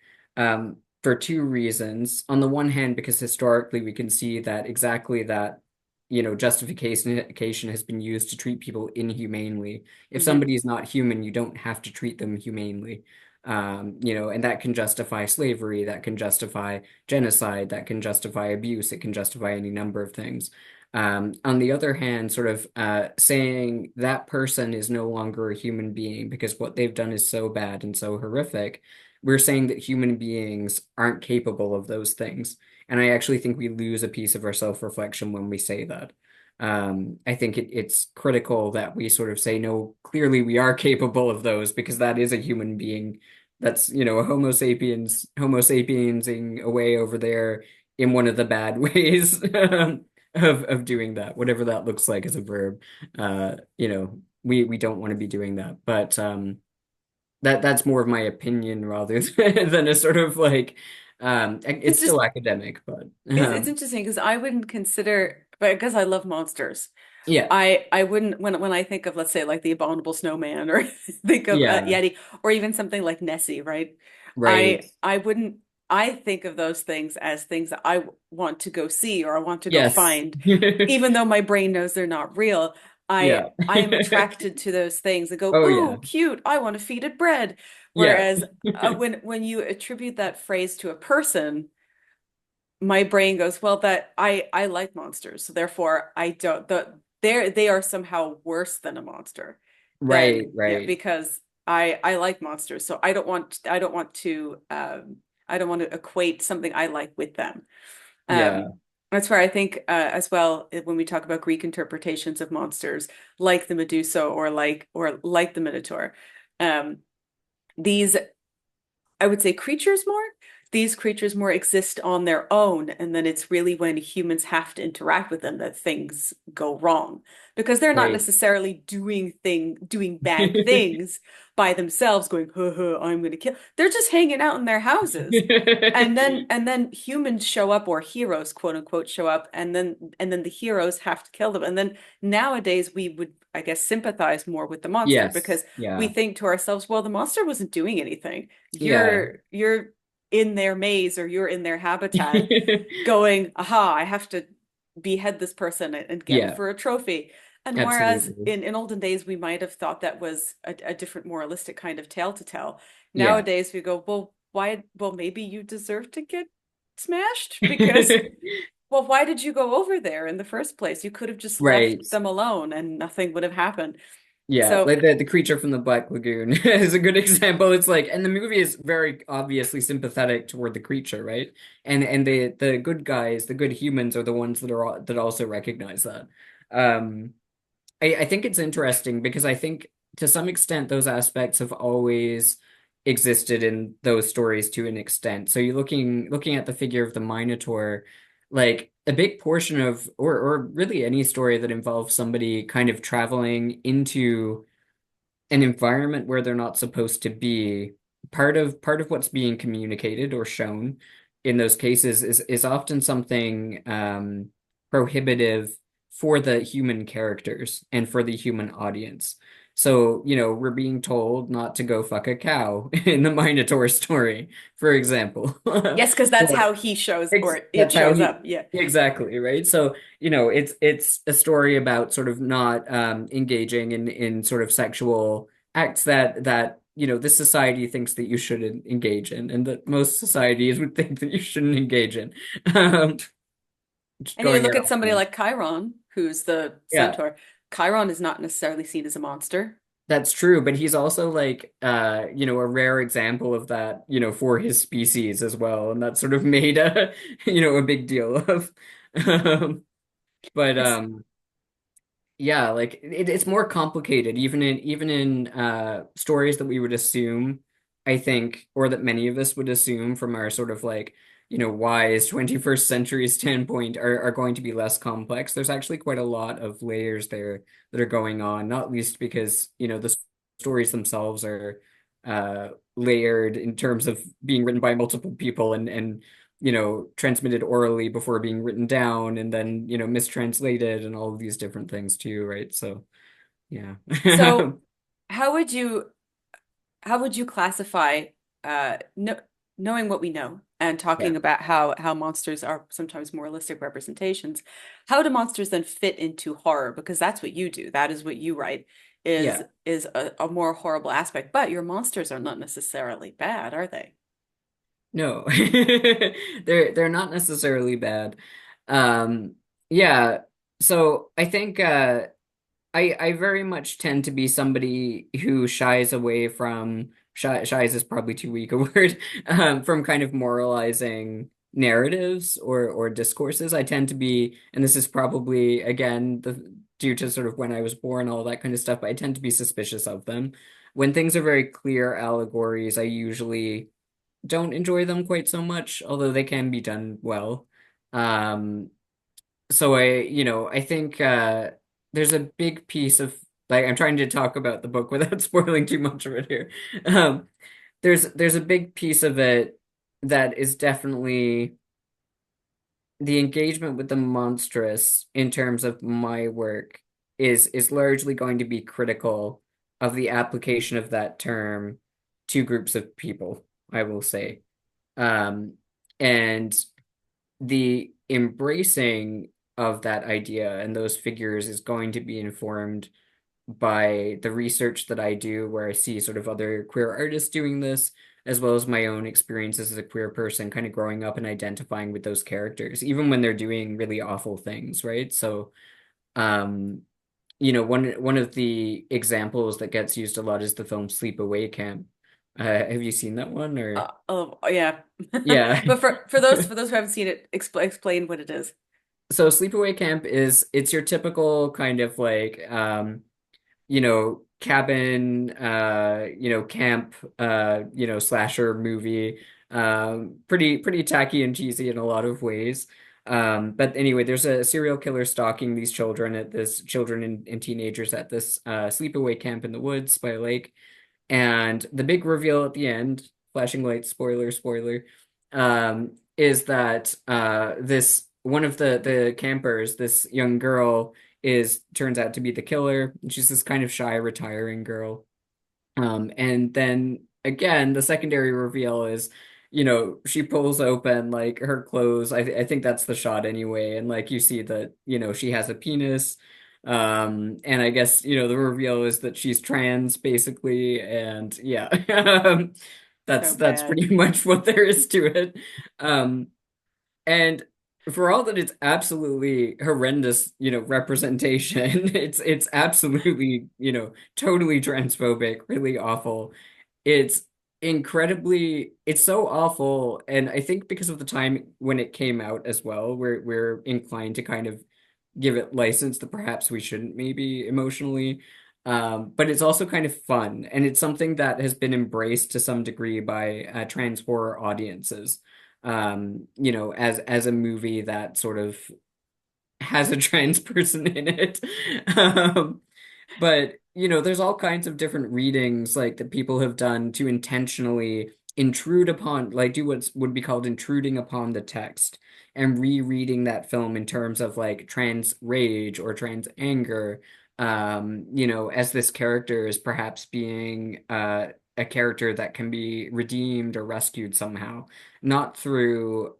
for two reasons. On the one hand, because historically we can see that exactly that, justification has been used to treat people inhumanely. If Hmm. somebody is not human, you don't have to treat them humanely. And that can justify slavery, that can justify genocide, that can justify abuse, it can justify any number of things. On the other hand, sort of saying that person is no longer a human being because what they've done is so bad and so horrific, we're saying that human beings aren't capable of those things. And I actually think we lose a piece of our self-reflection when we say that. I think it's critical that we sort of say, no, clearly we are capable of those because that is a human being. That's, a Homo sapiensing away over there in one of the bad ways. Of doing that, whatever that looks like as a verb. We don't want to be doing that. But that's more of my opinion rather than a sort of like It's it's just still academic, but it's interesting because I wouldn't consider, but because I love monsters, yeah, I wouldn't when I think of, let's say, like the abominable snowman, or think of yeah, Yeti, or even something like Nessie, right? right. I wouldn't I think of those things as things that I want to go see or I want to go Yes. find, even though my brain knows they're not real. Yeah. I am attracted to those things and go, Oh yeah. ooh, cute, I want to feed it bread. Yeah. Whereas when you attribute that phrase to a person, my brain goes, well, that I like monsters, so therefore I don't they are somehow worse than a monster. Then Right, yeah, right. because I like monsters, so I don't want to equate something I like with them. Yeah. That's where I think as well, when we talk about Greek interpretations of monsters like the Medusa or like the Minotaur, um, these I would say creatures more. These creatures more exist on their own, and then it's really when humans have to interact with them that things go wrong because they're not Right. necessarily doing bad things by themselves, going, huh, huh, I'm gonna kill. They're just hanging out in their houses. And then humans show up, or heroes, quote unquote, show up, and then the heroes have to kill them. And then nowadays we would, I guess, sympathize more with the monster Yes. because we Yeah. think to ourselves, well, the monster wasn't doing anything. Yeah. You're in their maze, or you're in their habitat going, aha, I have to behead this person and get him Yeah, for a trophy. And whereas absolutely. in olden days we might have thought that was a different moralistic kind of tale to tell. Yeah. Nowadays we go, well, why? Well, maybe you deserve to get smashed because, well, why did you go over there in the first place? You could have just left Right. them alone and nothing would have happened. Yeah, So like the creature from the Black Lagoon is a good example. It's like, and the movie is very obviously sympathetic toward the creature, right? And the good guys, the good humans, are the ones that also recognize that. Um, I think it's interesting because I think to some extent those aspects have always existed in those stories to an extent. So you're looking at the figure of the Minotaur, like a big portion of or really any story that involves somebody kind of traveling into an environment where they're not supposed to be, part of what's being communicated or shown in those cases is often something prohibitive for the human characters and for the human audience. So, we're being told not to go fuck a cow in the Minotaur story, for example. yes, because that's Or how he shows, or it That's how shows he up. Yeah. exactly, right? So, it's a story about sort of not engaging in sort of sexual acts that this society thinks that you shouldn't engage in, and that most societies would think that you shouldn't engage in. Um, just And you going look there at off somebody point. like Chiron, who's the Yeah, centaur. Chiron is not necessarily seen as a monster. that's true, but he's also like a rare example of that, for his species as well, and that sort of made a a big deal of. Um, but It's Yeah, like it's more complicated, even in stories that we would assume, I think, or that many of us would assume from our sort of like, wise 21st century standpoint are going to be less complex. There's actually quite a lot of layers there that are going on, not least because, the stories themselves are layered in terms of being written by multiple people and transmitted orally before being written down and then, mistranslated and all of these different things too, right? So, yeah. So, how would you how would you classify no, knowing what we know and Yeah. talking about how monsters are sometimes moralistic representations, how do monsters then fit into horror? Because that's what you do. That is what you write Yeah. is a more horrible aspect. But your monsters are not necessarily bad, are they? No. They're not necessarily bad. Um, yeah. So I think I very much tend to be somebody who shies away from shies is probably too weak a word from kind of moralizing narratives or discourses. I tend to be, and this is probably again due to sort of when I was born, all that kind of stuff, but I tend to be suspicious of them. When things are very clear allegories, I usually don't enjoy them quite so much, although they can be done well. Um, so I think there's a big piece of like I'm trying to talk about the book without spoiling too much of it here. Um, there's a big piece of it that is definitely the engagement with the monstrous in terms of my work is largely going to be critical of the application of that term to groups of people, I will say. Um, and the embracing of that idea and those figures is going to be informed by the research that I do, where I see sort of other queer artists doing this, as well as my own experiences as a queer person, kind of growing up and identifying with those characters, even when they're doing really awful things, right? So, um, one of the examples that gets used a lot is the film Sleepaway Camp. Have you seen that one or? Oh, yeah. Yeah. But for those who haven't seen it, explain what it is. So Sleepaway Camp it's your typical kind of like cabin camp slasher movie. Pretty tacky and cheesy in a lot of ways. But anyway, there's a serial killer stalking these children and teenagers at this sleepaway camp in the woods by a lake. And the big reveal at the end, flashing lights, spoiler, spoiler, is that this one of the campers, this young girl, is turns out to be the killer. She's this kind of shy, retiring girl. And then again, the secondary reveal is, she pulls open like her clothes. I think that's the shot anyway, and like you see that, she has a penis. And I guess, the reveal is that she's trans basically, and yeah. That's So that's bad. pretty much what there is to it. Um, and for all that it's absolutely horrendous, representation, it's absolutely, totally transphobic, really awful. It's it's so awful, and I think because of the time when it came out as well, we're inclined to kind of give it license that perhaps we shouldn't maybe emotionally. But it's also kind of fun, and it's something that has been embraced to some degree by trans horror audiences. As a movie that sort of has a trans person in it. Um, but, there's all kinds of different readings like that people have done to intentionally intrude upon, like do what would be called intruding upon the text and rereading that film in terms of like trans rage or trans anger, as this character is perhaps being a character that can be redeemed or rescued somehow, not through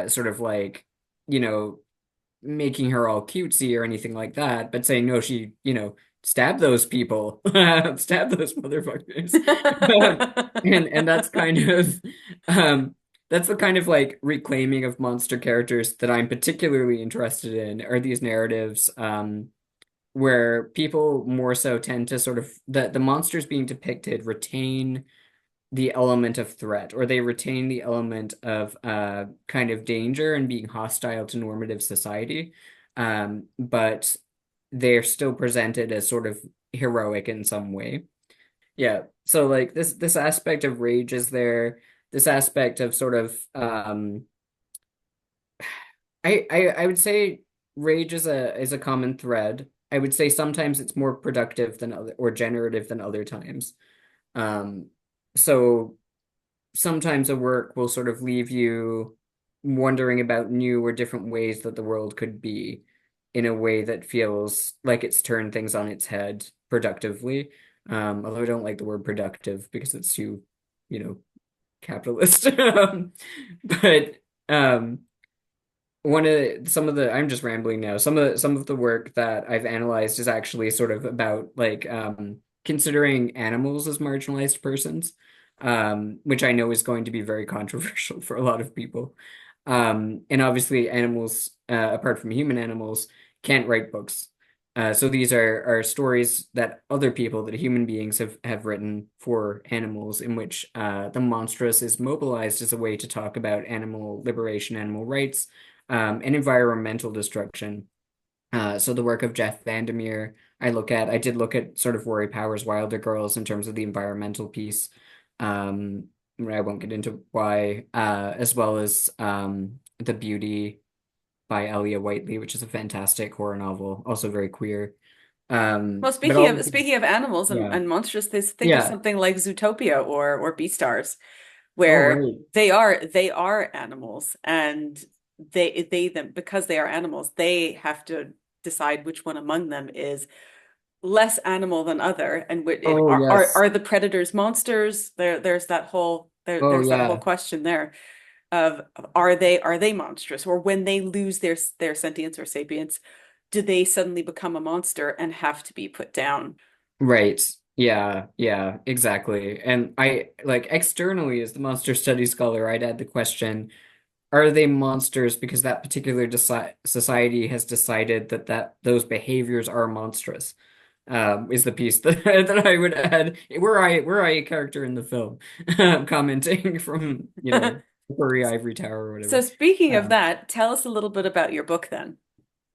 sort of like, you know, making her all cutesy or anything like that, but saying, no, she, stab those people, stab those motherfuckers. And um, that's the kind of like reclaiming of monster characters that I'm particularly interested in, are these narratives, where people more so tend to sort of the monsters being depicted retain the element of threat, or they retain the element of kind of danger and being hostile to normative society. But they're still presented as sort of heroic in some way. Yeah. So like this aspect of rage is there, this aspect of sort of I would say rage is a common thread. I would say sometimes it's more productive than other or generative than other times. Um, so sometimes a work will sort of leave you wondering about new or different ways that the world could be in a way that feels like it's turned things on its head productively. Although I don't like the word productive because it's too, you know, capitalist. But um, one of some of the I'm just rambling now. Some of the work that I've analyzed is actually sort of about like considering animals as marginalized persons, which I know is going to be very controversial for a lot of people. And obviously animals, apart from human animals, can't write books. So these are stories that other people, that human beings have written for animals, in which the monstrous is mobilized as a way to talk about animal liberation, animal rights, and environmental destruction. So the work of Jeff Vandermeer, I did look at sort of Rory Power's Wilder Girls in terms of the environmental piece. Um, I won't get into why, as well as The Beauty by Elia Whiteley, which is a fantastic horror novel, also very queer. Well, But all, speaking of animals yeah, and monsters, think of yeah. something like Zootopia or Beastars, Oh, where right. they are animals, and they them because they are animals, they have to decide which one among them is less animal than other, and Oh, yes. are the predators monsters? Oh, There's that whole yeah. question there of are they monstrous, or when they lose their sentience or sapience, do they suddenly become a monster and have to be put down? Right. Yeah, yeah, exactly. And I like externally as the monster studies scholar, I'd add the question, are they monsters because that particular society has decided that those behaviors are monstrous? Is the piece that that I would add. Were I a character in the film, commenting from, Furry Ivory Tower or So whatever. speaking of Um, that, tell us a little bit about your book then.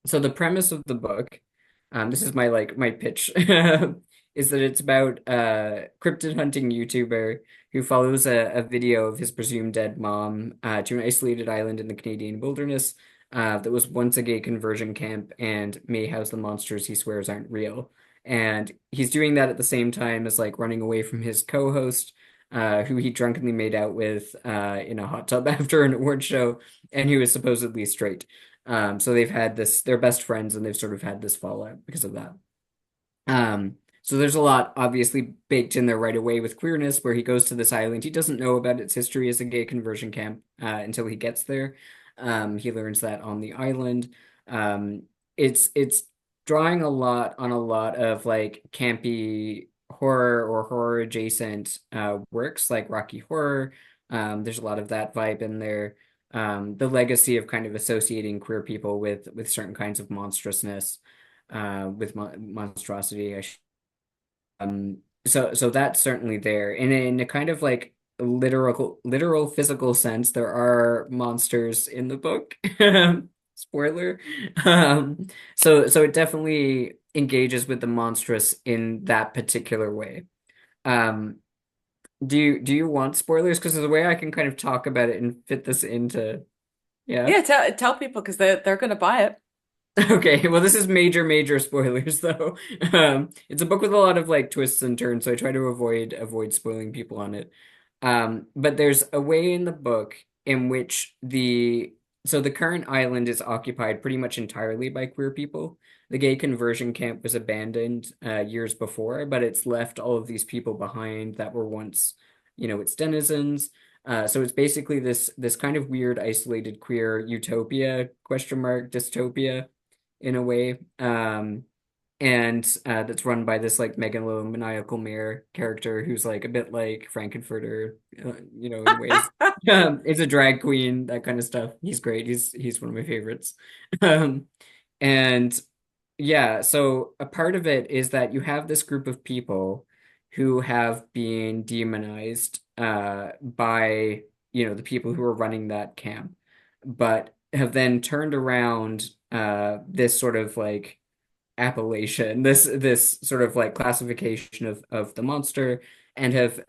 So the premise of the book, this is my pitch, is that it's about a cryptid hunting YouTuber who follows a video of his presumed dead mom to an isolated island in the Canadian wilderness that was once a gay conversion camp and may house the monsters he swears aren't real. And he's doing that at the same time as like running away from his co-host, who he drunkenly made out with in a hot tub after an award show, and who is supposedly straight. So they've had this, they're best friends, and they've sort of had this fallout because of that. So there's a lot obviously baked in there right away with queerness, where he goes to this island. He doesn't know about its history as a gay conversion camp until he gets there. He learns that on the island. Um, it's drawing a lot on a lot of like campy horror or horror adjacent works like Rocky Horror. There's a lot of that vibe in there. The legacy of kind of associating queer people with certain kinds of monstrousness, with monstrosity. So that's certainly there. And in a kind of like literal physical sense, there are monsters in the book. Spoiler. Um, so it definitely engages with the monstrous in that particular way. Um, do you want spoilers? Because there's a way I can kind of talk about it and fit this into, yeah. Yeah, tell people because they're gonna buy it. Okay, well, this is major spoilers though. It's a book with a lot of like twists and turns, so I try to avoid spoiling people on it. But there's a way in the book in which the current island is occupied pretty much entirely by queer people. The gay conversion camp was abandoned years before, but it's left all of these people behind that were once, its denizens. So it's basically this kind of weird, isolated queer utopia, question mark, dystopia in a way. And that's run by this like megalomaniacal mayor character who's like a bit like Frankenfurter, in ways. It's a drag queen, that kind of stuff. He's great. He's one of my favorites. Um, and yeah, so a part of it is that you have this group of people who have been demonized by, the people who are running that camp, but have then turned around this sort of like appellation, this sort of like classification of the monster, and have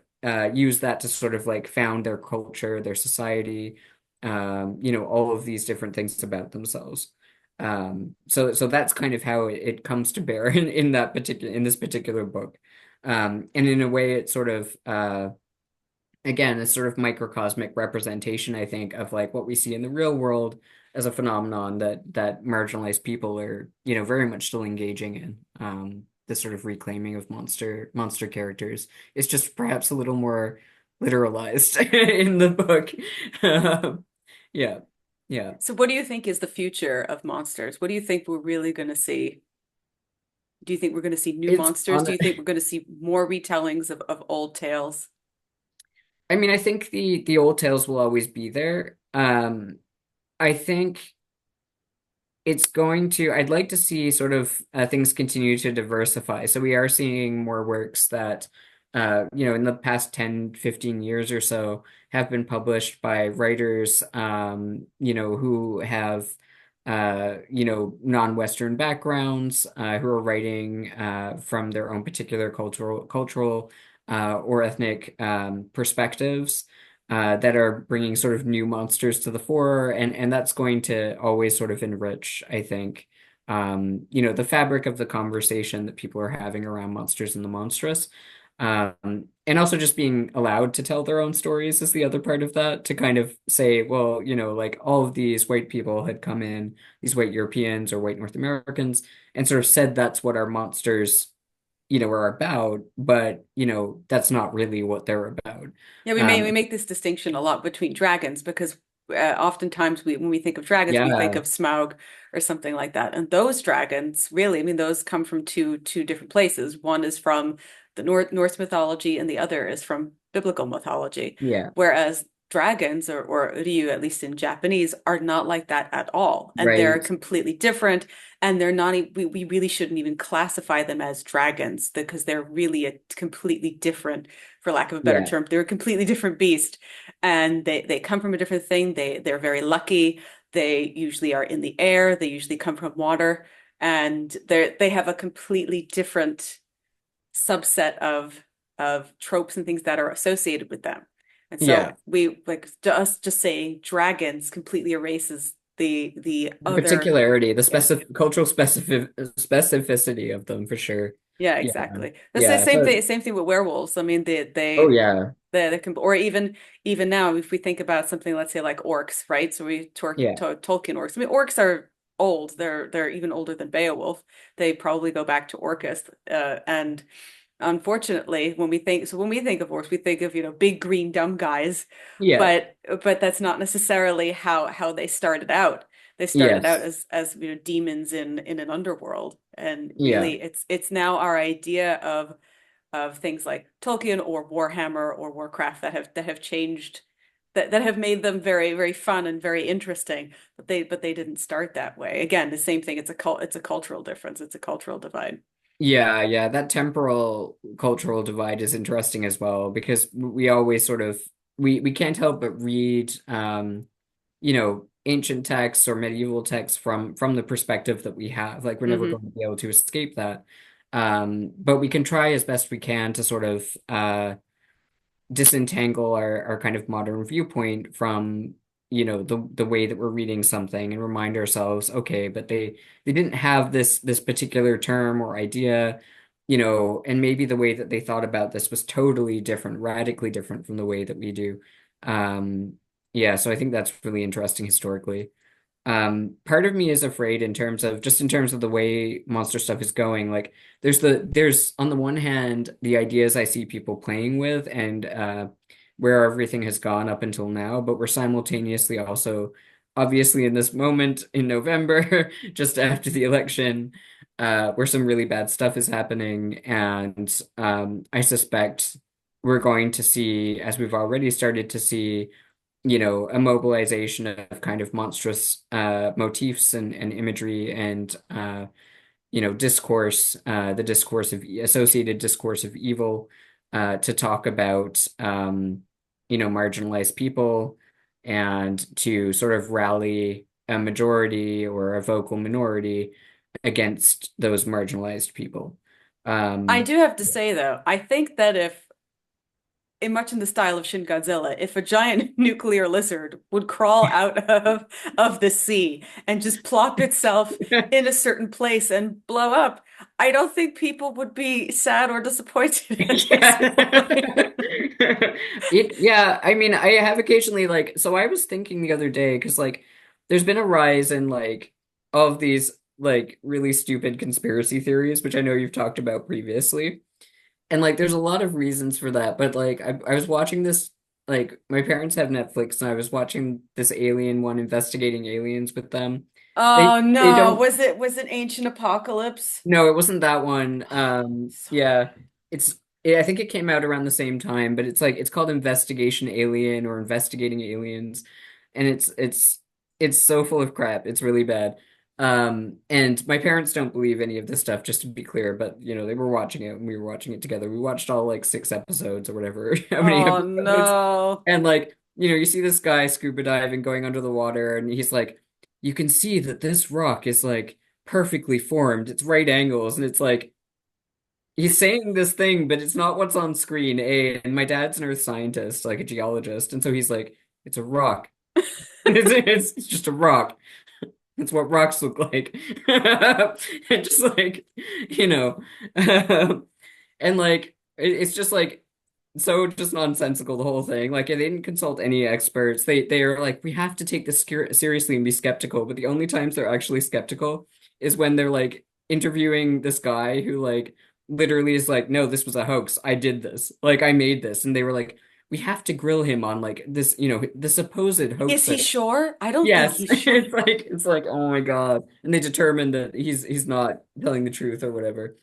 used that to sort of like found their culture, their society, all of these different things about themselves. So that's kind of how it comes to bear in this particular book. And in a way, it's sort of again, a sort of microcosmic representation, I think, of like what we see in the real world as a phenomenon that marginalized people are, very much still engaging in. This sort of reclaiming of monster characters. It's just perhaps a little more literalized in the book. Um, yeah, yeah. So what do you think is the future of monsters? What do you think we're really going to see? Do you think we're going to see new It's monsters? on. Do you think we're going to see more retellings of old tales? I mean, I think the old tales will always be there. I think I'd like to see sort of things continue to diversify. So we are seeing more works that, in the past 10, 15 years or so have been published by writers, who have, non-Western backgrounds, who are writing from their own particular cultural or ethnic perspectives that are bringing sort of new monsters to the fore, and that's going to always sort of enrich, I think, the fabric of the conversation that people are having around monsters and the monstrous. And also just being allowed to tell their own stories is the other part of that, to kind of say, well, like all of these white people had come in, these white Europeans or white North Americans, and sort of said that's what our monsters, are about, but, that's not really what they're about. Yeah, we Um, make this distinction a lot between dragons because oftentimes when we think of dragons, we think Yeah, of Smaug or something like that. And those dragons, really, I mean, those come from two different places. One is from the Norse mythology, and the other is from biblical mythology. yeah, Whereas dragons or Ryu, at least in Japanese, are not like that at all, and they're right. completely different. And they're not. We really shouldn't even classify them as dragons because they're really a completely different, for lack of a better Yeah, term, they're a completely different beast, and they come from a different thing. They're very lucky. They usually are in the air. They usually come from water, and they have a completely different subset of tropes and things that are associated with them. And yeah. so we like us just saying dragons completely erases the The other. particularity, the Yeah. cultural specificity of them for sure. Yeah, Yeah, exactly. That's the yeah. So, same thing with werewolves. I mean, oh yeah, they can, or even now, if we think about something, let's say like orcs, right? So we yeah, Tolkien orcs. I mean, orcs are old. They're even older than Beowulf. They probably go back to Orcus. And unfortunately, when we think of orcs, we think of, big green dumb guys, yeah, but that's not necessarily how they started out. They started out yes, as demons in an underworld, and yeah, really it's now our idea of things like Tolkien or Warhammer or Warcraft that have changed, that have made them very very fun and very interesting, but they didn't start that way. Again, the same thing. It's a cultural difference. It's a cultural divide. yeah, yeah. That temporal cultural divide is interesting as well because we always sort of we can't help but read, ancient texts or medieval texts from the perspective that we have. Like we're never Hmm. going to be able to escape that. But we can try as best we can to sort of disentangle our kind of modern viewpoint from, the way that we're reading something and remind ourselves, okay, but they didn't have this particular term or idea, and maybe the way that they thought about this was totally different, radically different from the way that we do. Um, yeah, so I think that's really interesting historically. Part of me is afraid in terms of the way monster stuff is going. Like, there's on the one hand the ideas I see people playing with and where everything has gone up until now, but we're simultaneously also, obviously, in this moment in November, just after the election, where some really bad stuff is happening, and I suspect we're going to see, as we've already started to see, a mobilization of kind of monstrous motifs and imagery and discourse, the discourse of associated discourse of evil, to talk about marginalized people and to sort of rally a majority or a vocal minority against those marginalized people. I Um, do have to say though, I think that if in much in the style of Shin Godzilla, if a giant nuclear lizard would crawl out of the sea and just plop itself in a certain place and blow up, I don't think people would be sad or disappointed at this yeah. point. Yeah, I mean, I have occasionally like so I was thinking the other day because like there's been a rise in like of these like really stupid conspiracy theories, which I know you've talked about previously. And like there's a lot of reasons for that, but like I was watching this like my parents have Netflix and I was watching this alien one investigating aliens with them. They Oh they no, don't was it Ancient Apocalypse? no, it wasn't that one. So Yeah, it's I think it came out around the same time, but it's like it's called Investigation Alien or Investigating Aliens, and it's so full of crap. It's really bad. And my parents don't believe any of this stuff, just to be clear, but you know, they were watching it and we were watching it together. We watched all like 6 episodes or whatever, how many oh episodes. no. And like, you know, you see this guy scuba diving going under the water and he's like, you can see that this rock is like perfectly formed. It's right angles, and it's like he's saying this thing, but it's not what's on screen. A, and my dad's an earth scientist, like a geologist, and so he's like, it's a rock. It's just a rock. It's what rocks look like. And just like, you know, and like it's just like so just nonsensical the whole thing. Like they didn't consult any experts. They are like we have to take this seriously and be skeptical. But the only times they're actually skeptical is when they're like interviewing this guy who like literally is like, no, this was a hoax. I did this. Like I made this, and they were like, we have to grill him on like this, you know, the supposed Is he hoaxer. sure? I don't think Yes, he's sure. it's like oh my God, and they determined that he's not telling the truth or whatever.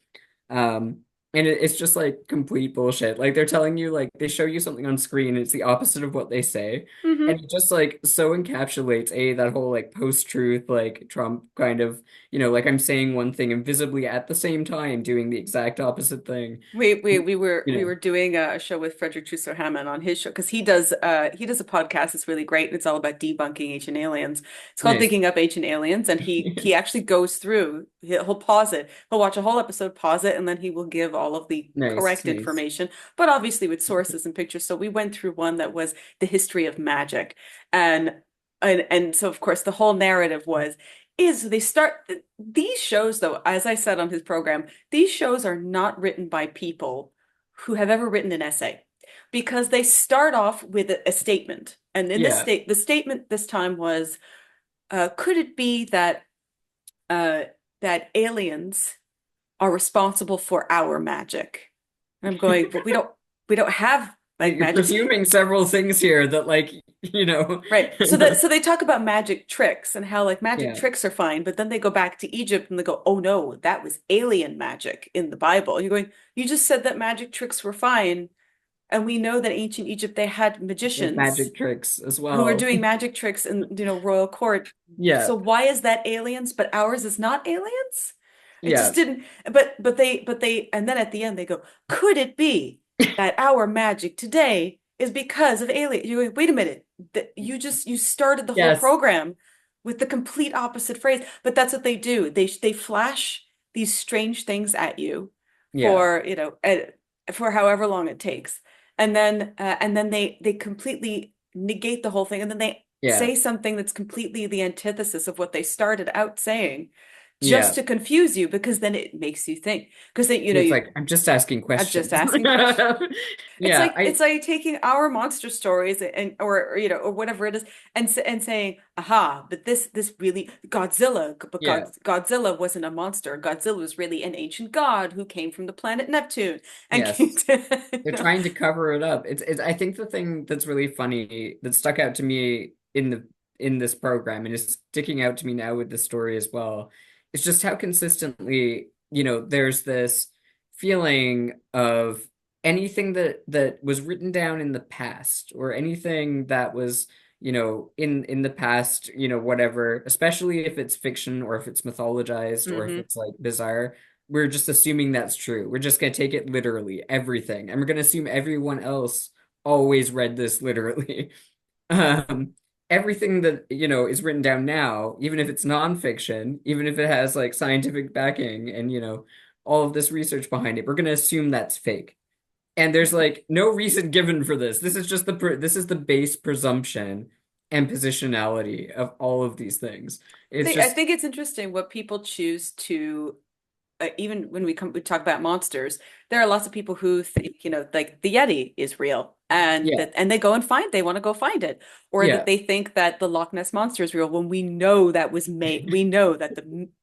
Um, and it's just like complete bullshit. Like they're telling you, like they show you something on screen, and it's the opposite of what they say, and Hmm. it just like so encapsulates that whole like post-truth, like Trump kind of, you know, like I'm saying one thing and visibly at the same time doing the exact opposite thing. We You were doing a show with Frederick Trusso Hammond on his show because he does a podcast. It's really great. It's all about debunking ancient aliens. It's called nice, Digging Up Ancient Aliens, and he actually goes through. He'll pause it. He'll watch a whole episode, pause it, and then he will give all of the nice, correct nice. information, but obviously with sources and pictures. So we went through one that was the history of magic, and and so of course the whole narrative was is they start these shows though, as I said on his program, these shows are not written by people who have ever written an essay because they start off with a statement. And in this Yeah. state, the statement this time was, could it be that uh, that aliens are responsible for our magic? And I'm going, but we don't have like You're magic. presuming several things here that like, you know, Right. So they talk about magic tricks and how like magic yeah. tricks are fine, but then they go back to Egypt and they go, "Oh no, that was alien magic in the Bible." You're going, "You just said that magic tricks were fine, and we know that ancient Egypt they had There's magicians magic tricks as who were well. doing magic tricks in, royal court. Yeah. So why is that aliens, but ours is not aliens?" It just Yeah. didn't, but they, and then at the end they go, "Could it be that our magic today is because of aliens?" You go, wait a minute, that you started the whole Yes. program with the complete opposite phrase. But that's what they do. They flash these strange things at you Yeah. for, for however long it takes. And then they completely negate the whole thing. And then they Yeah. say something that's completely the antithesis of what they started out saying just Yeah. to confuse you because then it makes you think. Because then, And it's like, I'm just asking I'm just questions. asking questions. Yeah. It's like taking our monster stories and or or whatever it is and saying, "Aha, but this really Godzilla, but Yeah. Godzilla wasn't a monster. Godzilla was really an ancient god who came from the planet Neptune and came Yes. to, They're trying to cover it up. It's I think the thing that's really funny that stuck out to me in this program and is sticking out to me now with the story as well is just how consistently, you know, there's this feeling of anything that was written down in the past or anything that was, you know, in the past, you know, whatever, especially if it's fiction or if it's mythologized or if hmm it's like bizarre, we're just assuming that's true. We're just gonna take it literally, everything. And we're gonna assume everyone else always read this literally. Um, everything that, is written down now, even if it's nonfiction, even if it has like scientific backing and, all of this research behind it, we're going to assume that's fake. And there's like no reason given for this. This is the base presumption and positionality of all of these things. It's I just think it's interesting what people choose to even when we talk about monsters, there are lots of people who think, like the Yeti is real and yeah, that they want to go find it, or that yeah. they think that the Loch Ness monster is real when we know that was made, we know that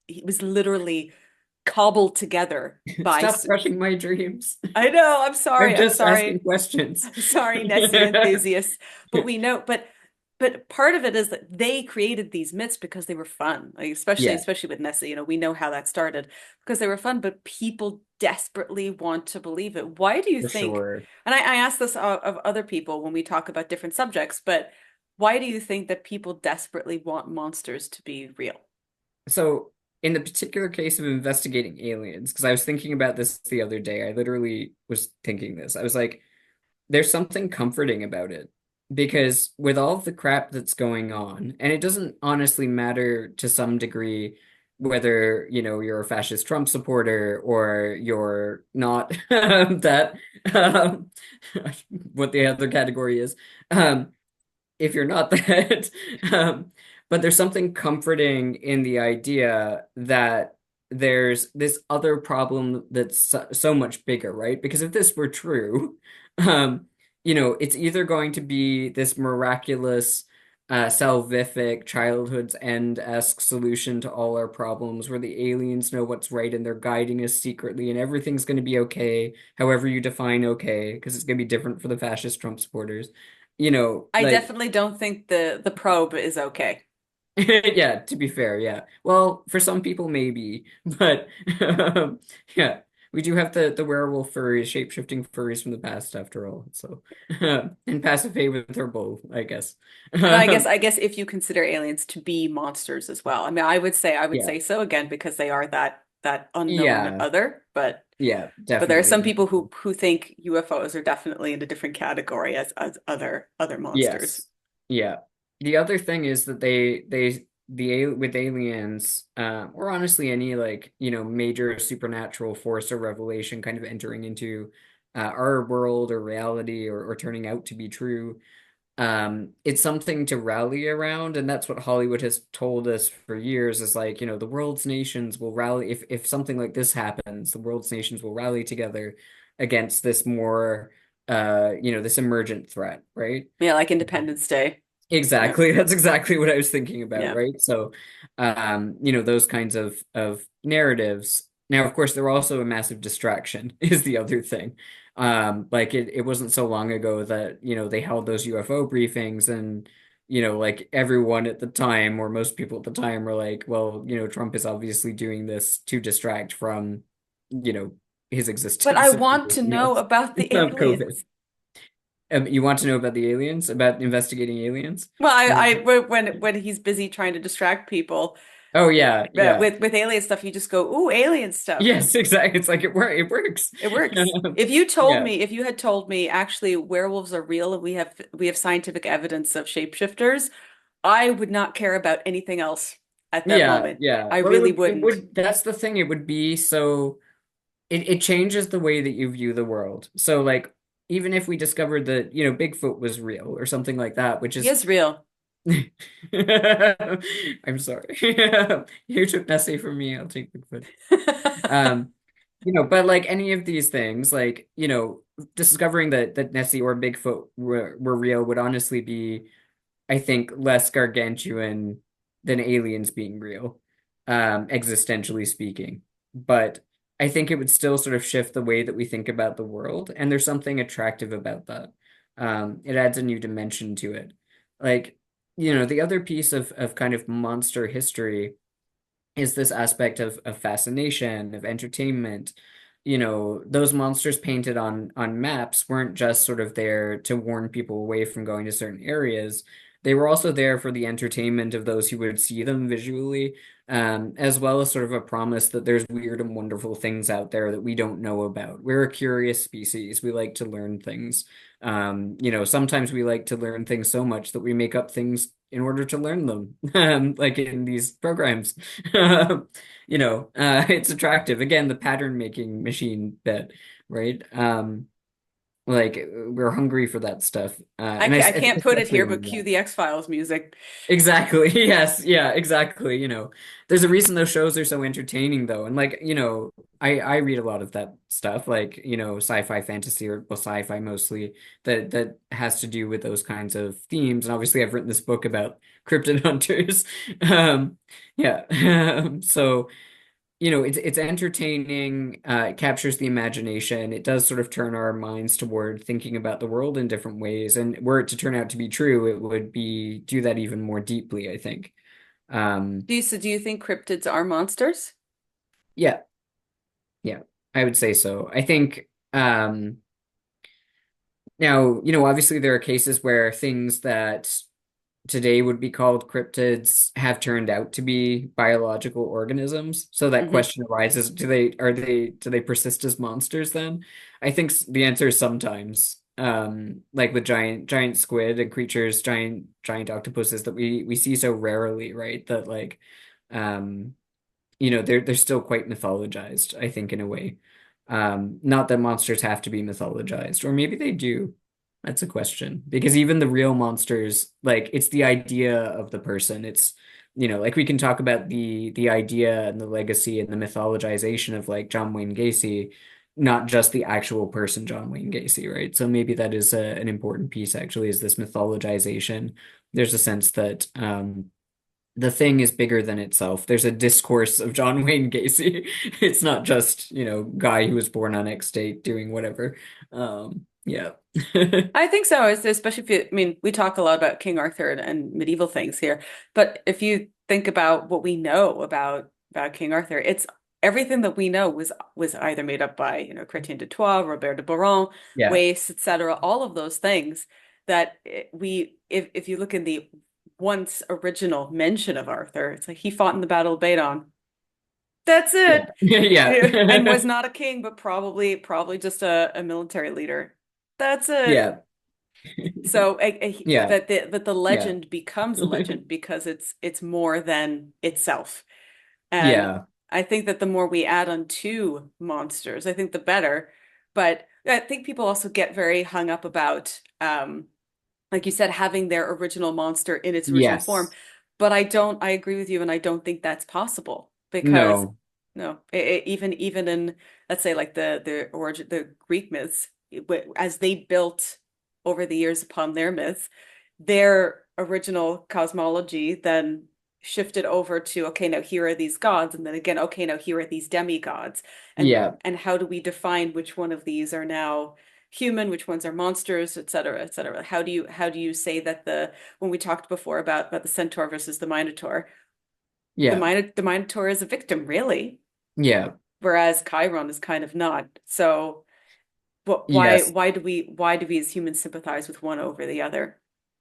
it was literally cobbled together by Stop crushing my dreams. I know, I'm I'm just asking sorry. questions. I'm sorry, Nessie enthusiasts, but we know, but part of it is that they created these myths because they were fun, like Yeah, especially with Nessie. We know how that started because they were fun, but people desperately want to believe it. Why do you for think? sure. And I ask this of other people when we talk about different subjects, but why do you think that people desperately want monsters to be real? So, in the particular case of investigating aliens, because I was thinking about this the other day, I literally was thinking this. I was like, there's something comforting about it. Because with all of the crap that's going on, and it doesn't honestly matter to some degree whether, you're a fascist Trump supporter or you're not, that, um, what the other category is. Um, if you're not that. But there's something comforting in the idea that there's this other problem that's so much bigger, right? Because if this were true, um, it's either going to be this miraculous, salvific, childhood's end-esque solution to all our problems, where the aliens know what's right and they're guiding us secretly, and everything's going to be okay, however you define okay, because it's going to be different for the fascist Trump supporters. I Like, definitely don't think the probe is okay. yeah, to be fair, yeah. Well, for some people, maybe, but yeah, we do have the werewolf furries, shape-shifting furries from the past, after all. So, and Pasiphae with her bow, I guess. And Um, I guess if you consider aliens to be monsters as well. I mean, I would yeah, say so again because they are that unknown yeah, other, yeah, but there are definitely, some people definitely. who think UFOs are definitely in a different category as other monsters. Yes. Yeah. The other thing is that with aliens, or honestly any like, major supernatural force or revelation kind of entering into our world or reality or turning out to be true, it's something to rally around, and that's what Hollywood has told us for years is like, the world's nations will rally if something like this happens, the world's nations will rally together against this more this emergent threat, right? Yeah, like Independence Day. Yeah. Exactly. That's exactly what I was thinking about, Yeah. right? So, those kinds of narratives. Now, of course, they're also a massive distraction, is the other thing. Like it wasn't so long ago that, they held those UFO briefings and, like everyone at the time, or most people at the time were like, well, Trump is obviously doing this to distract from, you know, his But I existence and want to everything know else about the of COVID. aliens. You want to know about the aliens, about investigating aliens? Well, Uh, when he's busy trying to distract people oh yeah, yeah. with alien stuff, you just go, "Ooh, alien stuff." Yes, exactly. It's like it works. It works. Yeah. If you had told me actually werewolves are real and we have scientific evidence of shapeshifters, I would not care about anything else at that Yeah, moment. yeah. I Well, really wouldn't. that's the thing. It would be so it changes the way that you view the world. So like even if we discovered that, Bigfoot was real or something like that, which He is is real. I'm sorry. You took Nessie from me, I'll take Bigfoot. Um, but like any of these things, like, discovering that Nessie or Bigfoot were real would honestly be, I think, less gargantuan than aliens being real, existentially speaking. But I think it would still sort of shift the way that we think about the world, and there's something attractive about that. It adds a new dimension to it. Like, the other piece of kind of monster history is this aspect of fascination, of entertainment. Those monsters painted on maps weren't just sort of there to warn people away from going to certain areas. They were also there for the entertainment of those who would see them visually, as well as sort of a promise that there's weird and wonderful things out there that we don't know about. We're a curious species. We like to learn things. Sometimes we like to learn things so much that we make up things in order to learn them, like in these programs. It's attractive. Again, the pattern making machine bit, right? Like we're hungry for that stuff. And I I think can't put it especially here, on but cue the X-Files music. exactly. Yes. Yeah, exactly. There's a reason those shows are so entertaining though. And like, I read a lot of that stuff, like, sci-fi fantasy or well, sci-fi mostly that has to do with those kinds of themes. And obviously I've written this book about cryptid hunters. Um, yeah. So it's entertaining, it captures the imagination. It does sort of turn our minds toward thinking about the world in different ways. And were it to turn out to be true, it would be do that even more deeply, I think. Um, Do you think cryptids are monsters? yeah, yeah, I would say so. I think now, obviously there are cases where things that today would be called cryptids have turned out to be biological organisms. So that Hmm. question arises, do they persist as monsters then? I think the answer is sometimes. Like with giant squid and creatures, giant octopuses that we see so rarely, right? That like they're still quite mythologized, I think, in a way. Not that monsters have to be mythologized, or maybe they do. That's a question. Because even the real monsters, like it's the idea of the person. It's, like we can talk about the idea and the legacy and the mythologization of like John Wayne Gacy, not just the actual person John Wayne Gacy, right? So maybe that is an important piece actually, is this mythologization. There's a sense that the thing is bigger than itself. There's a discourse of John Wayne Gacy. It's not just, guy who was born on X date doing whatever. Yeah. I think so, especially if you, I mean, we talk a lot about King Arthur and medieval things here, but if you think about what we know about King Arthur, it's everything that we know was either made up by, Chrétien de Troyes, Robert de Boron, Yeah. Wace, etc., all of those things that if you look in the once original mention of Arthur, it's like he fought in the Battle of Badon. That's Yeah. it. Yeah. And Yeah. was not a king, but probably just a military leader. That's it. Yeah. So Yeah. that the Yeah. legend becomes a legend because it's more than itself. And Yeah. I think that the more we add on to monsters, I think the better. But I think people also get very hung up about, like you said, having their original monster in its original form. Yes. But I agree with you, and I don't think that's possible because No. no, even in, let's say, like the origin, the Greek myths, as they built over the years upon their myths, their original cosmology then shifted over to, okay, now here are these gods, and then again, okay, now here are these demigods, Yeah. and how do we define which one of these are now human, which ones are monsters, et cetera, et cetera? How do you say that the when we talked before about the centaur versus the minotaur, Yeah. the minotaur is a victim, really, Yeah. whereas Chiron is kind of not. So, but Yes. why do we as humans sympathize with one over the other?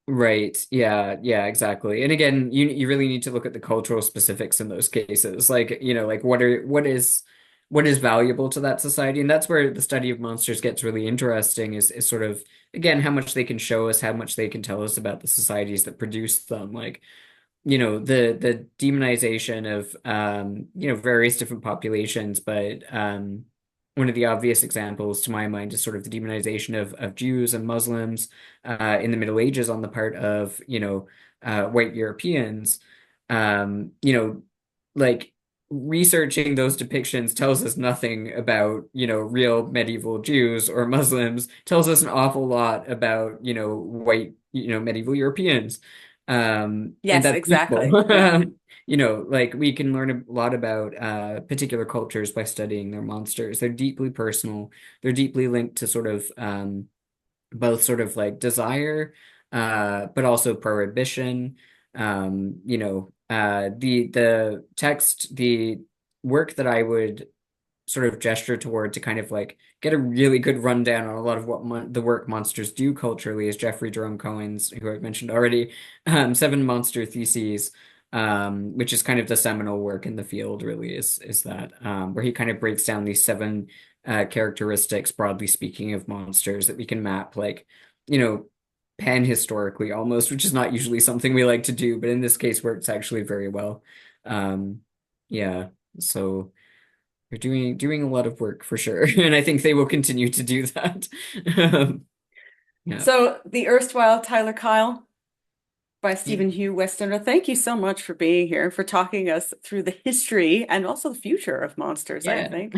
Right. Yeah. Yeah, exactly. And again, you really need to look at the cultural specifics in those cases. Like, like what is valuable to that society. And that's where the study of monsters gets really interesting is sort of again how much they can show us, how much they can tell us about the societies that produce them. Like the demonization of various different populations, but one of the obvious examples to my mind is sort of the demonization of Jews and Muslims in the Middle Ages on the part of white Europeans. Like researching those depictions tells us nothing about real medieval Jews or Muslims, tells us an awful lot about white medieval Europeans. And Yes, that's useful. exactly. Yeah. Like we can learn a lot about particular cultures by studying their monsters. They're deeply personal. They're deeply linked to sort of both sort of like desire, but also prohibition. The work that I would sort of gesture toward to kind of like get a really good rundown on a lot of what the work monsters do culturally is Jeffrey Jerome Cohen's, who I've mentioned already, Seven Monster Theses, which is kind of the seminal work in the field, really, is that where he kind of breaks down these seven characteristics, broadly speaking, of monsters that we can map, like, you know, pan-historically almost, which is not usually something we like to do, but in this case works actually very well. Um, yeah, so they're doing a lot of work for sure, and I think they will continue to do that. Um, yeah, So, the erstwhile Tyler Kyle by yeah, Stephen Hugh Westenra. Thank you so much for being here, for talking us through the history and also the future of monsters, I yeah. think.